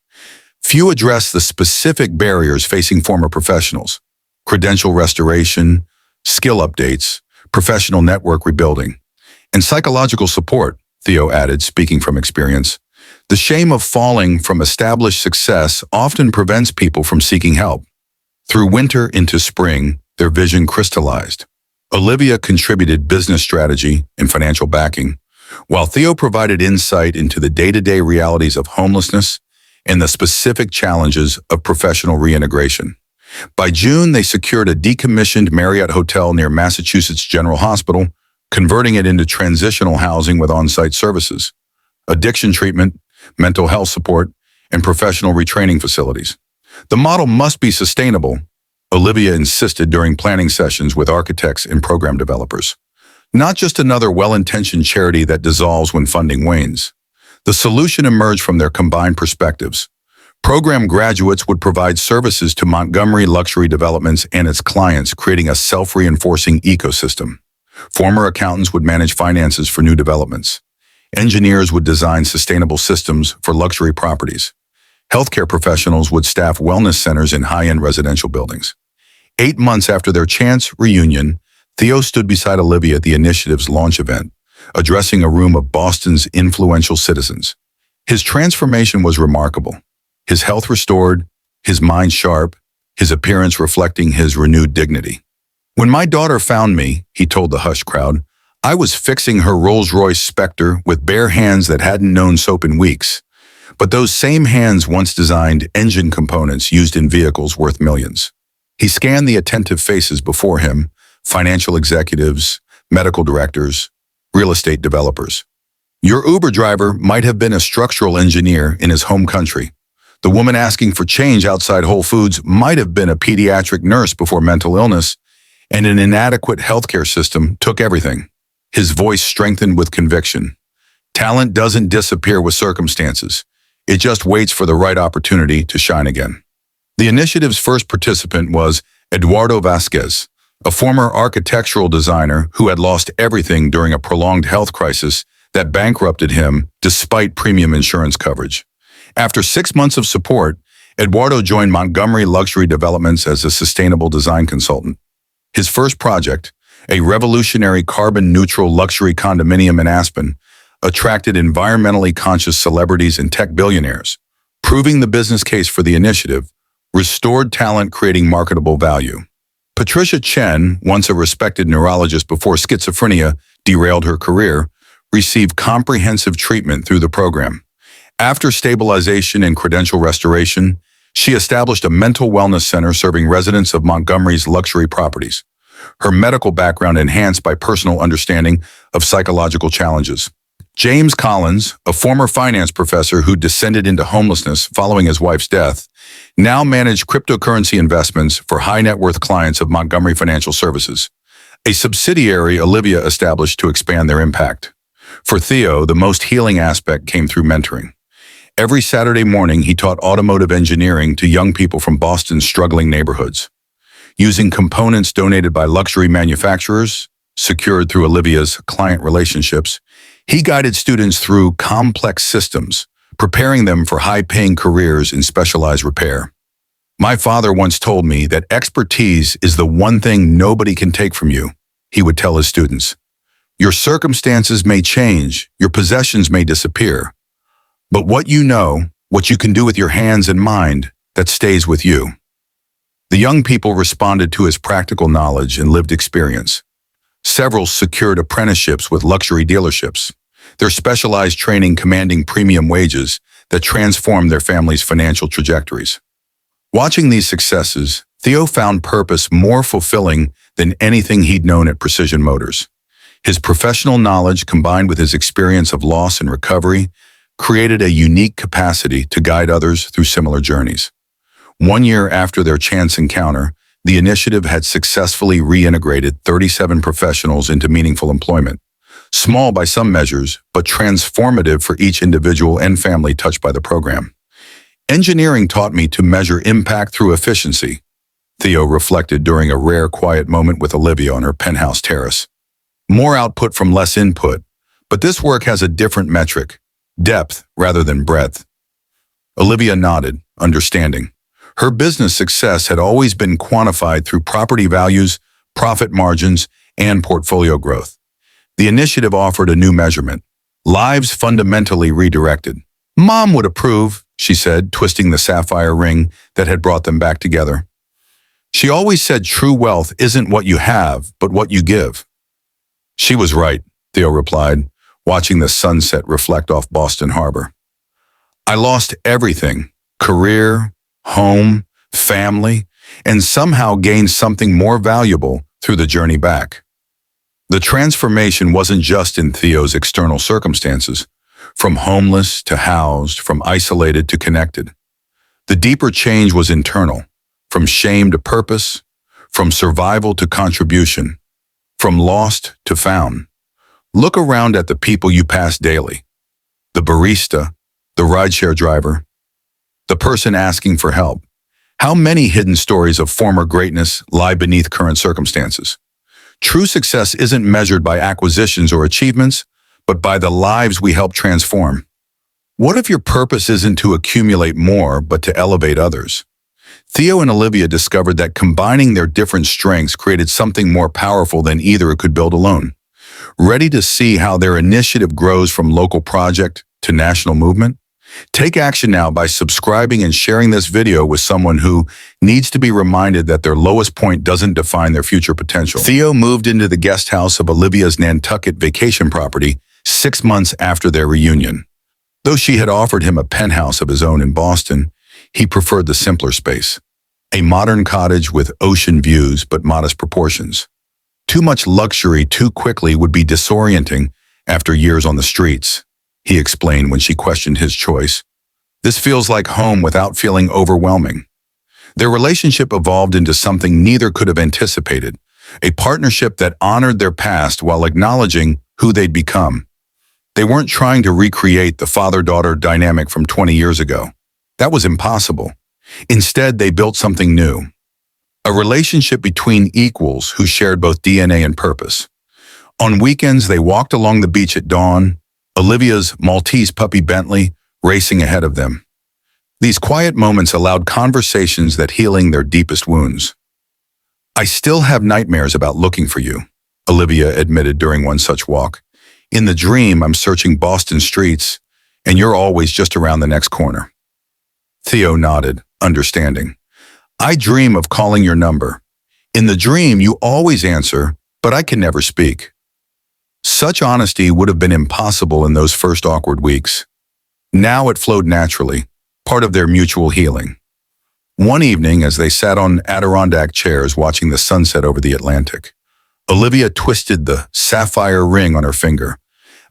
Speaker 1: "Few address the specific barriers facing former professionals: credential restoration, skill updates, professional network rebuilding, and psychological support," Theo added, speaking from experience. The shame of falling from established success often prevents people from seeking help. Through winter into spring, their vision crystallized. Olivia contributed business strategy and financial backing, while Theo provided insight into the day-to-day realities of homelessness and the specific challenges of professional reintegration. By June, they secured a decommissioned Marriott hotel near Massachusetts General Hospital, converting it into transitional housing with on-site services, addiction treatment, mental health support, and professional retraining facilities. The model must be sustainable, Olivia insisted during planning sessions with architects and program developers. Not just another well-intentioned charity that dissolves when funding wanes. The solution emerged from their combined perspectives. Program graduates would provide services to Montgomery Luxury Developments and its clients, creating a self-reinforcing ecosystem. Former accountants would manage finances for new developments. Engineers would design sustainable systems for luxury properties. Healthcare professionals would staff wellness centers in high-end residential buildings. 8 months after their chance reunion, Theo stood beside Olivia at the initiative's launch event, addressing a room of Boston's influential citizens. His transformation was remarkable. His health restored, his mind sharp, his appearance reflecting his renewed dignity. "When my daughter found me," he told the hushed crowd, "I was fixing her Rolls-Royce Spectre with bare hands that hadn't known soap in weeks. But those same hands once designed engine components used in vehicles worth millions." He scanned the attentive faces before him, financial executives, medical directors, real estate developers. Your Uber driver might have been a structural engineer in his home country. The woman asking for change outside Whole Foods might have been a pediatric nurse before mental illness, and an inadequate healthcare system took everything. His voice strengthened with conviction. Talent doesn't disappear with circumstances. It just waits for the right opportunity to shine again. The initiative's first participant was Eduardo Vasquez, a former architectural designer who had lost everything during a prolonged health crisis that bankrupted him despite premium insurance coverage. After 6 months of support, Eduardo joined Montgomery Luxury Developments as a sustainable design consultant. His first project, a revolutionary carbon-neutral luxury condominium in Aspen, attracted environmentally conscious celebrities and tech billionaires. Proving the business case for the initiative, restored talent creating marketable value. Patricia Chen, once a respected neurologist before schizophrenia derailed her career, received comprehensive treatment through the program. After stabilization and credential restoration, she established a mental wellness center serving residents of Montgomery's luxury properties, her medical background enhanced by personal understanding of psychological challenges. James Collins, a former finance professor who descended into homelessness following his wife's death, now managed cryptocurrency investments for high-net-worth clients of Montgomery Financial Services, a subsidiary Olivia established to expand their impact. For Theo, the most healing aspect came through mentoring. Every Saturday morning, he taught automotive engineering to young people from Boston's struggling neighborhoods. Using components donated by luxury manufacturers, secured through Olivia's client relationships, he guided students through complex systems, preparing them for high-paying careers in specialized repair. "My father once told me that expertise is the one thing nobody can take from you," he would tell his students. "Your circumstances may change, your possessions may disappear, but what you know, what you can do with your hands and mind, that stays with you." The young people responded to his practical knowledge and lived experience. Several secured apprenticeships with luxury dealerships, their specialized training commanding premium wages that transformed their families' financial trajectories. Watching these successes, Theo found purpose more fulfilling than anything he'd known at Precision Motors. His professional knowledge combined with his experience of loss and recovery created a unique capacity to guide others through similar journeys. 1 year after their chance encounter, the initiative had successfully reintegrated 37 professionals into meaningful employment. Small by some measures, but transformative for each individual and family touched by the program. "Engineering taught me to measure impact through efficiency," Theo reflected during a rare quiet moment with Olivia on her penthouse terrace. "More output from less input, but this work has a different metric, depth rather than breadth." Olivia nodded, understanding. Her business success had always been quantified through property values, profit margins, and portfolio growth. The initiative offered a new measurement, lives fundamentally redirected. Mom would approve, she said, twisting the sapphire ring that had brought them back together. She always said true wealth isn't what you have, but what you give. She was right, Theo replied, watching the sunset reflect off Boston Harbor. I lost everything, career, home, family, and somehow gained something more valuable through the journey back. The transformation wasn't just in Theo's external circumstances, from homeless to housed, from isolated to connected. The deeper change was internal, from shame to purpose, from survival to contribution, from lost to found. Look around at the people you pass daily. The barista, the rideshare driver, the person asking for help. How many hidden stories of former greatness lie beneath current circumstances? True success isn't measured by acquisitions or achievements, but by the lives we help transform. What if your purpose isn't to accumulate more, but to elevate others? Theo and Olivia discovered that combining their different strengths created something more powerful than either could build alone. Ready to see how their initiative grows from local project to national movement? Take action now by subscribing and sharing this video with someone who needs to be reminded that their lowest point doesn't define their future potential. Theo moved into the guest house of Olivia's Nantucket vacation property 6 months after their reunion. Though she had offered him a penthouse of his own in Boston, he preferred the simpler space. A modern cottage with ocean views but modest proportions. Too much luxury too quickly would be disorienting after years on the streets, he explained when she questioned his choice. This feels like home without feeling overwhelming. Their relationship evolved into something neither could have anticipated, a partnership that honored their past while acknowledging who they'd become. They weren't trying to recreate the father-daughter dynamic from 20 years ago. That was impossible. Instead, they built something new. A relationship between equals who shared both DNA and purpose. On weekends, they walked along the beach at dawn, Olivia's Maltese puppy Bentley racing ahead of them. These quiet moments allowed conversations that healing their deepest wounds. I still have nightmares about looking for you, Olivia admitted during one such walk. In the dream, I'm searching Boston streets, and you're always just around the next corner. Theo nodded, understanding. I dream of calling your number. In the dream, you always answer, but I can never speak. Such honesty would have been impossible in those first awkward weeks. Now it flowed naturally, part of their mutual healing. One evening, as they sat on Adirondack chairs watching the sunset over the Atlantic, Olivia twisted the sapphire ring on her finger,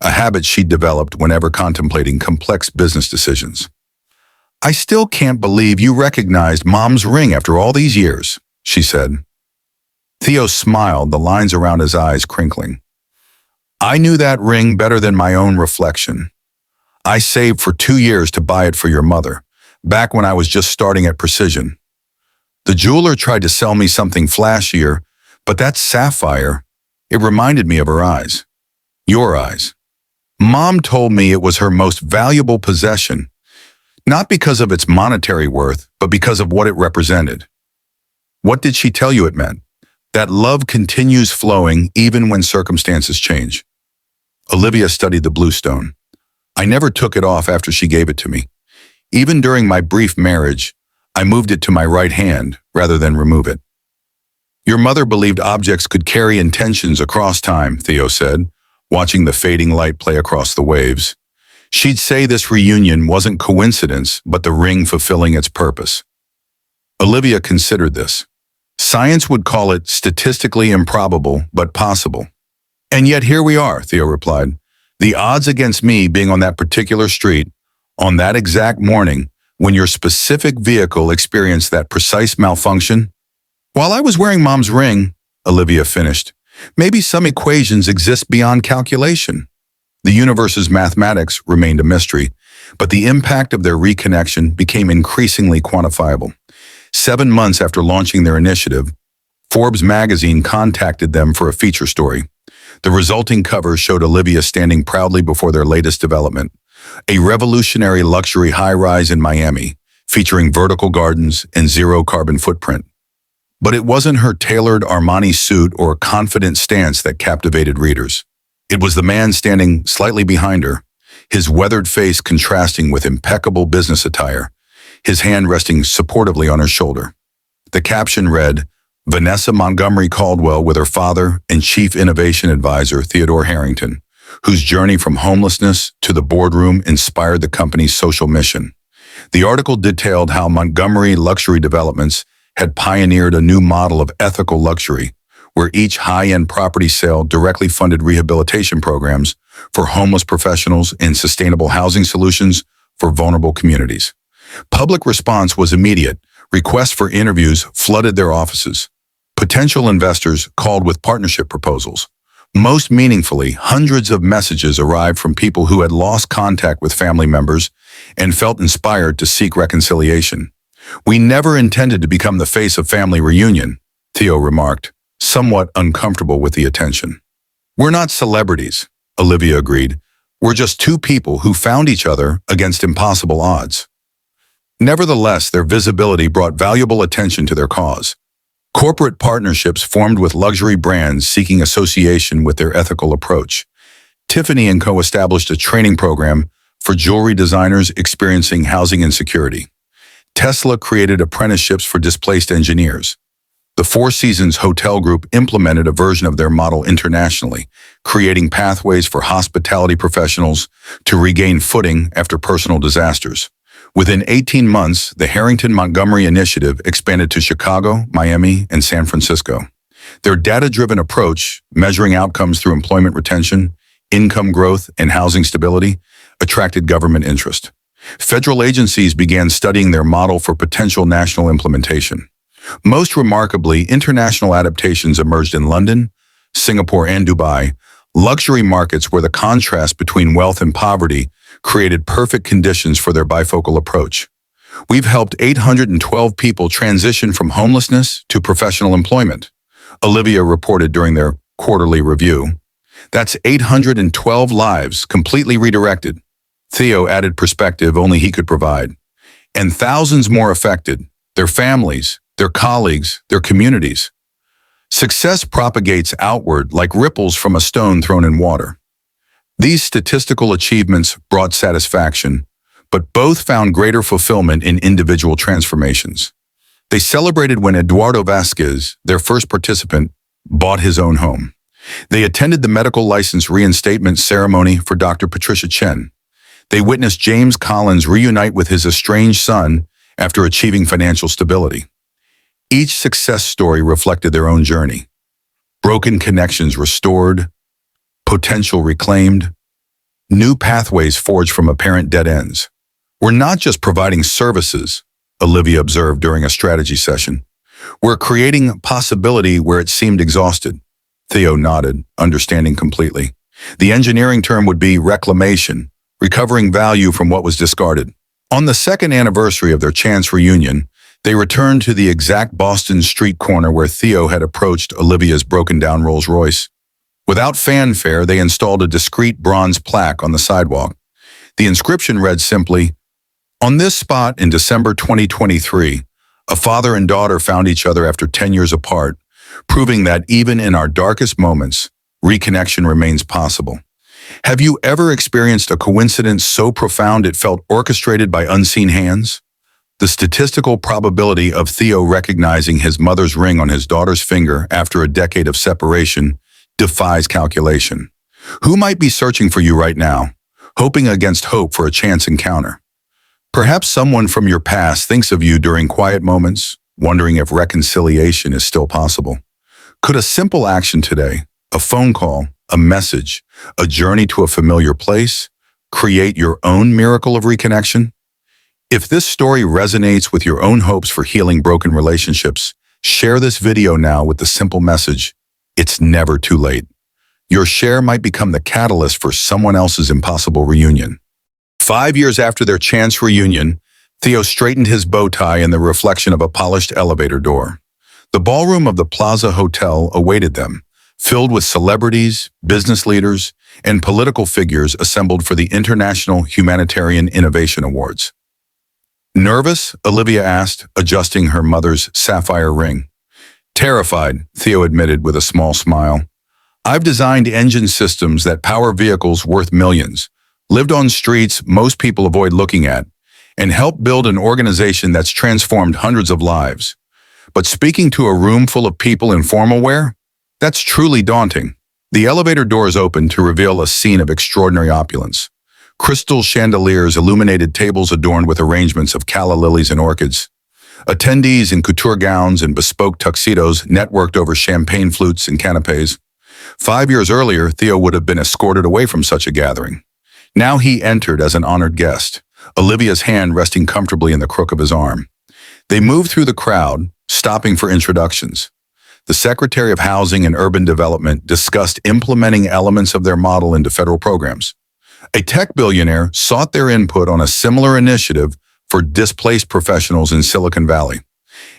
Speaker 1: a habit she'd developed whenever contemplating complex business decisions. I still can't believe you recognized Mom's ring after all these years, she said. Theo smiled, the lines around his eyes crinkling. I knew that ring better than my own reflection. I saved for 2 years to buy it for your mother, back when I was just starting at Precision. The jeweler tried to sell me something flashier, but that sapphire, it reminded me of her eyes. Your eyes. Mom told me it was her most valuable possession, not because of its monetary worth, but because of what it represented. What did she tell you it meant? That love continues flowing even when circumstances change. Olivia studied the blue stone. I never took it off after she gave it to me. Even during my brief marriage, I moved it to my right hand rather than remove it. Your mother believed objects could carry intentions across time, Theo said, watching the fading light play across the waves. She'd say this reunion wasn't coincidence, but the ring fulfilling its purpose. Olivia considered this. Science would call it statistically improbable, but possible. And yet here we are, Theo replied. The odds against me being on that particular street, on that exact morning, when your specific vehicle experienced that precise malfunction. While I was wearing Mom's ring, Olivia finished, maybe some equations exist beyond calculation. The universe's mathematics remained a mystery, but the impact of their reconnection became increasingly quantifiable. 7 months after launching their initiative, Forbes magazine contacted them for a feature story. The resulting cover showed Olivia standing proudly before their latest development, a revolutionary luxury high-rise in Miami, featuring vertical gardens and zero carbon footprint. But it wasn't her tailored Armani suit or confident stance that captivated readers. It was the man standing slightly behind her, his weathered face contrasting with impeccable business attire, his hand resting supportively on her shoulder. The caption read, Vanessa Montgomery Caldwell with her father and Chief Innovation Advisor Theodore Harrington, whose journey from homelessness to the boardroom inspired the company's social mission. The article detailed how Montgomery Luxury Developments had pioneered a new model of ethical luxury, where each high-end property sale directly funded rehabilitation programs for homeless professionals and sustainable housing solutions for vulnerable communities. Public response was immediate. Requests for interviews flooded their offices. Potential investors called with partnership proposals. Most meaningfully, hundreds of messages arrived from people who had lost contact with family members and felt inspired to seek reconciliation. "We never intended to become the face of family reunion," Theo remarked, somewhat uncomfortable with the attention. "We're not celebrities," Olivia agreed. "We're just two people who found each other against impossible odds." Nevertheless, their visibility brought valuable attention to their cause. Corporate partnerships formed with luxury brands seeking association with their ethical approach. Tiffany & Co. established a training program for jewelry designers experiencing housing insecurity. Tesla created apprenticeships for displaced engineers. The Four Seasons Hotel Group implemented a version of their model internationally, creating pathways for hospitality professionals to regain footing after personal disasters. Within 18 months, the Harrington-Montgomery Initiative expanded to Chicago, Miami, and San Francisco. Their data-driven approach, measuring outcomes through employment retention, income growth, and housing stability, attracted government interest. Federal agencies began studying their model for potential national implementation. Most remarkably, international adaptations emerged in London, Singapore, and Dubai, luxury markets where the contrast between wealth and poverty created perfect conditions for their bifocal approach. "We've helped 812 people transition from homelessness to professional employment," Olivia reported during their quarterly review. "That's 812 lives completely redirected," Theo added perspective only he could provide. "And thousands more affected, their families, their colleagues, their communities." Success propagates outward like ripples from a stone thrown in water. These statistical achievements brought satisfaction, but both found greater fulfillment in individual transformations. They celebrated when Eduardo Vasquez, their first participant, bought his own home. They attended the medical license reinstatement ceremony for Dr. Patricia Chen. They witnessed James Collins reunite with his estranged son after achieving financial stability. Each success story reflected their own journey. Broken connections restored, potential reclaimed, new pathways forged from apparent dead ends. "We're not just providing services," Olivia observed during a strategy session. "We're creating possibility where it seemed exhausted." Theo nodded, understanding completely. The engineering term would be reclamation, recovering value from what was discarded. On the second anniversary of their chance reunion, they returned to the exact Boston street corner where Theo had approached Olivia's broken-down Rolls-Royce. Without fanfare, they installed a discreet bronze plaque on the sidewalk. The inscription read simply, "On this spot in December 2023, a father and daughter found each other after 10 years apart, proving that even in our darkest moments, reconnection remains possible." Have you ever experienced a coincidence so profound it felt orchestrated by unseen hands? The statistical probability of Theo recognizing his mother's ring on his daughter's finger after a decade of separation defies calculation. Who might be searching for you right now, hoping against hope for a chance encounter? Perhaps someone from your past thinks of you during quiet moments, wondering if reconciliation is still possible. Could a simple action today, a phone call, a message, a journey to a familiar place, create your own miracle of reconnection? If this story resonates with your own hopes for healing broken relationships, share this video now with the simple message, it's never too late. Your share might become the catalyst for someone else's impossible reunion. 5 years after their chance reunion, Theo straightened his bow tie in the reflection of a polished elevator door. The ballroom of the Plaza Hotel awaited them, filled with celebrities, business leaders, and political figures assembled for the International Humanitarian Innovation Awards. Nervous? Olivia asked, adjusting her mother's sapphire ring. Terrified, Theo admitted with a small smile. I've designed engine systems that power vehicles worth millions, lived on streets most people avoid looking at, and helped build an organization that's transformed hundreds of lives. But speaking to a room full of people in formal wear? That's truly daunting. The elevator doors opened to reveal a scene of extraordinary opulence. Crystal chandeliers illuminated tables adorned with arrangements of calla lilies and orchids. Attendees in couture gowns and bespoke tuxedos networked over champagne flutes and canapes. 5 years earlier, Theo would have been escorted away from such a gathering. Now he entered as an honored guest, Olivia's hand resting comfortably in the crook of his arm. They moved through the crowd, stopping for introductions. The Secretary of Housing and Urban Development discussed implementing elements of their model into federal programs. A tech billionaire sought their input on a similar initiative for displaced professionals in Silicon Valley.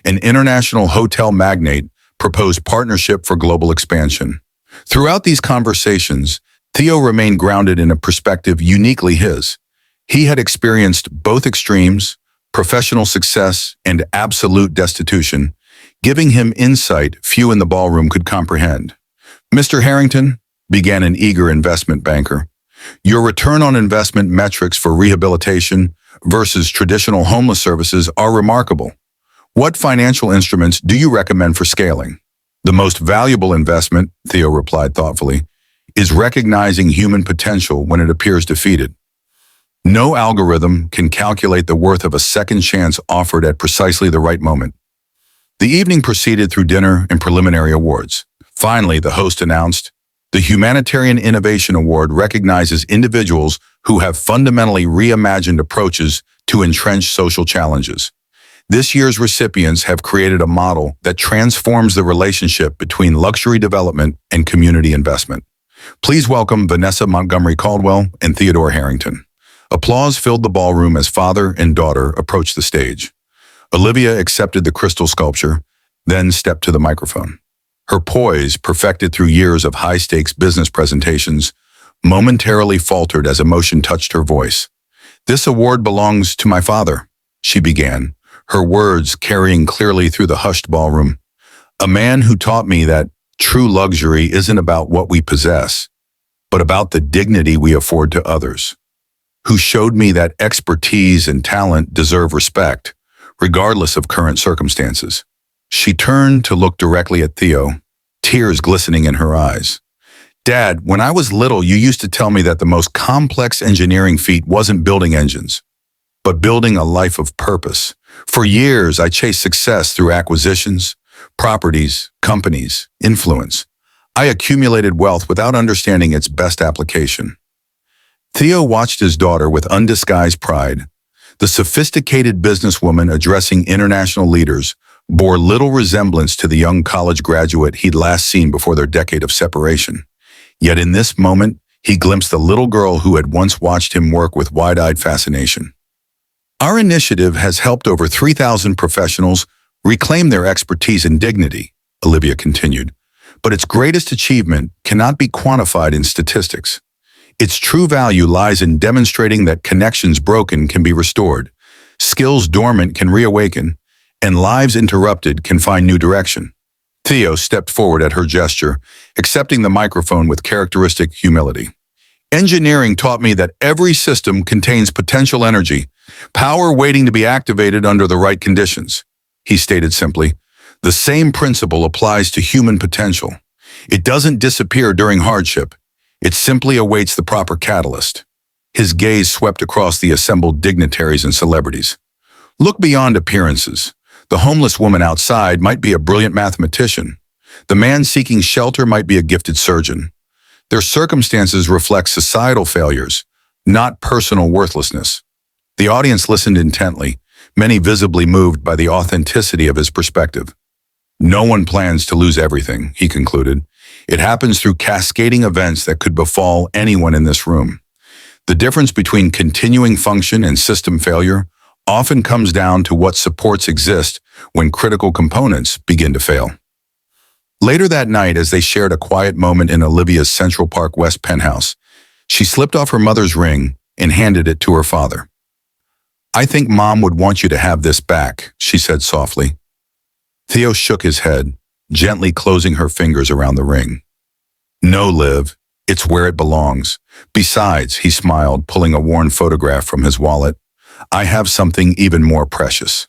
Speaker 1: An international hotel magnate proposed partnership for global expansion. Throughout these conversations, Theo remained grounded in a perspective uniquely his. He had experienced both extremes, professional success and absolute destitution, giving him insight few in the ballroom could comprehend. "Mr. Harrington," began an eager investment banker, "your return on investment metrics for rehabilitation versus traditional homeless services are remarkable. What financial instruments do you recommend for scaling?" "The most valuable investment," Theo replied thoughtfully, "is recognizing human potential when it appears defeated. No algorithm can calculate the worth of a second chance offered at precisely the right moment." The evening proceeded through dinner and preliminary awards. Finally, the host announced, "The Humanitarian Innovation Award recognizes individuals who have fundamentally reimagined approaches to entrenched social challenges. This year's recipients have created a model that transforms the relationship between luxury development and community investment. Please welcome Vanessa Montgomery Caldwell and Theodore Harrington." Applause filled the ballroom as father and daughter approached the stage. Olivia accepted the crystal sculpture, then stepped to the microphone. Her poise, perfected through years of high-stakes business presentations, momentarily faltered as emotion touched her voice. "This award belongs to my father," she began, her words carrying clearly through the hushed ballroom. "A man who taught me that true luxury isn't about what we possess, but about the dignity we afford to others. Who showed me that expertise and talent deserve respect, regardless of current circumstances." She turned to look directly at Theo, tears glistening in her eyes. "Dad, when I was little, you used to tell me that the most complex engineering feat wasn't building engines, but building a life of purpose. For years, I chased success through acquisitions, properties, companies, influence. I accumulated wealth without understanding its best application." Theo watched his daughter with undisguised pride. The sophisticated businesswoman addressing international leaders bore little resemblance to the young college graduate he'd last seen before their decade of separation. Yet in this moment, he glimpsed the little girl who had once watched him work with wide-eyed fascination. "Our initiative has helped over 3,000 professionals reclaim their expertise and dignity," Olivia continued, "but its greatest achievement cannot be quantified in statistics. Its true value lies in demonstrating that connections broken can be restored, skills dormant can reawaken, and lives interrupted can find new direction." Theo stepped forward at her gesture, accepting the microphone with characteristic humility. "Engineering taught me that every system contains potential energy, power waiting to be activated under the right conditions," he stated simply. "The same principle applies to human potential. It doesn't disappear during hardship. It simply awaits the proper catalyst." His gaze swept across the assembled dignitaries and celebrities. "Look beyond appearances. The homeless woman outside might be a brilliant mathematician. The man seeking shelter might be a gifted surgeon. Their circumstances reflect societal failures, not personal worthlessness." The audience listened intently, many visibly moved by the authenticity of his perspective. "No one plans to lose everything," he concluded. "It happens through cascading events that could befall anyone in this room. The difference between continuing function and system failure often comes down to what supports exist when critical components begin to fail." Later that night, as they shared a quiet moment in Olivia's Central Park West penthouse, she slipped off her mother's ring and handed it to her father. "I think Mom would want you to have this back," she said softly. Theo shook his head, gently closing her fingers around the ring. "No, Liv, It's where it belongs. Besides, he smiled, pulling a worn photograph from his wallet, I have something even more precious.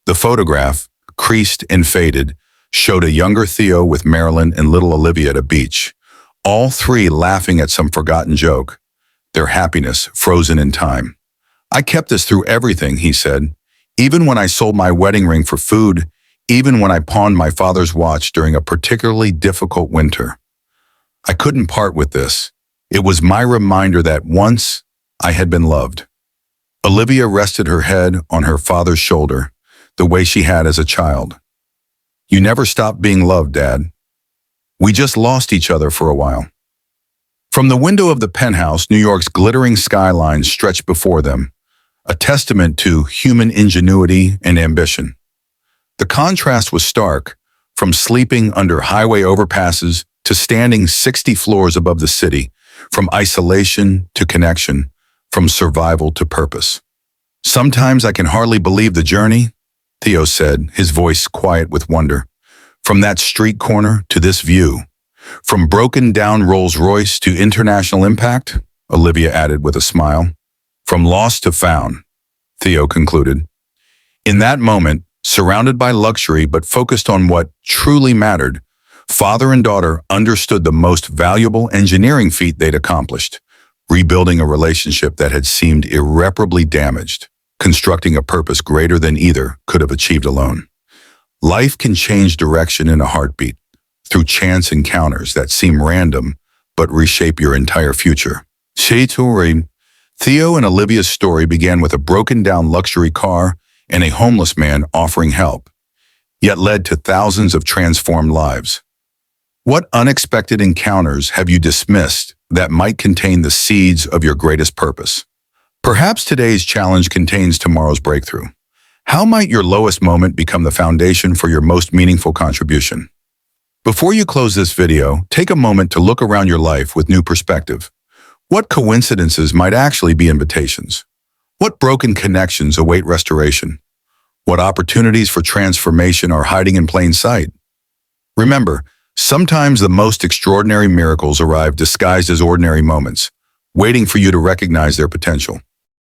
Speaker 1: The photograph, creased and faded, showed a younger Theo with Marilyn and little Olivia at a beach, all three laughing at some forgotten joke, their happiness frozen in time. I kept this through everything, he said, even when I sold my wedding ring for food, even when I pawned my father's watch during a particularly difficult winter. I couldn't part with this. It was my reminder that once I had been loved. Olivia rested her head on her father's shoulder, the way she had as a child. You never stopped being loved, Dad. We just lost each other for a while. From the window of the penthouse, New York's glittering skyline stretched before them, a testament to human ingenuity and ambition. The contrast was stark, from sleeping under highway overpasses to standing 60 floors above the city, from isolation to connection, from survival to purpose. Sometimes I can hardly believe the journey, Theo said, his voice quiet with wonder. From that street corner to this view. From broken down Rolls-Royce to international impact, Olivia added with a smile. From lost to found, Theo concluded. In that moment, surrounded by luxury but focused on what truly mattered, father and daughter understood the most valuable engineering feat they'd accomplished, rebuilding a relationship that had seemed irreparably damaged, constructing a purpose greater than either could have achieved alone. Life can change direction in a heartbeat, through chance encounters that seem random but reshape your entire future. Theo and Olivia's story began with a broken-down luxury car and a homeless man offering help, yet led to thousands of transformed lives. What unexpected encounters have you dismissed that might contain the seeds of your greatest purpose? Perhaps today's challenge contains tomorrow's breakthrough. How might your lowest moment become the foundation for your most meaningful contribution? Before you close this video, take a moment to look around your life with new perspective. What coincidences might actually be invitations? What broken connections await restoration? What opportunities for transformation are hiding in plain sight? Remember, sometimes the most extraordinary miracles arrive disguised as ordinary moments, waiting for you to recognize their potential.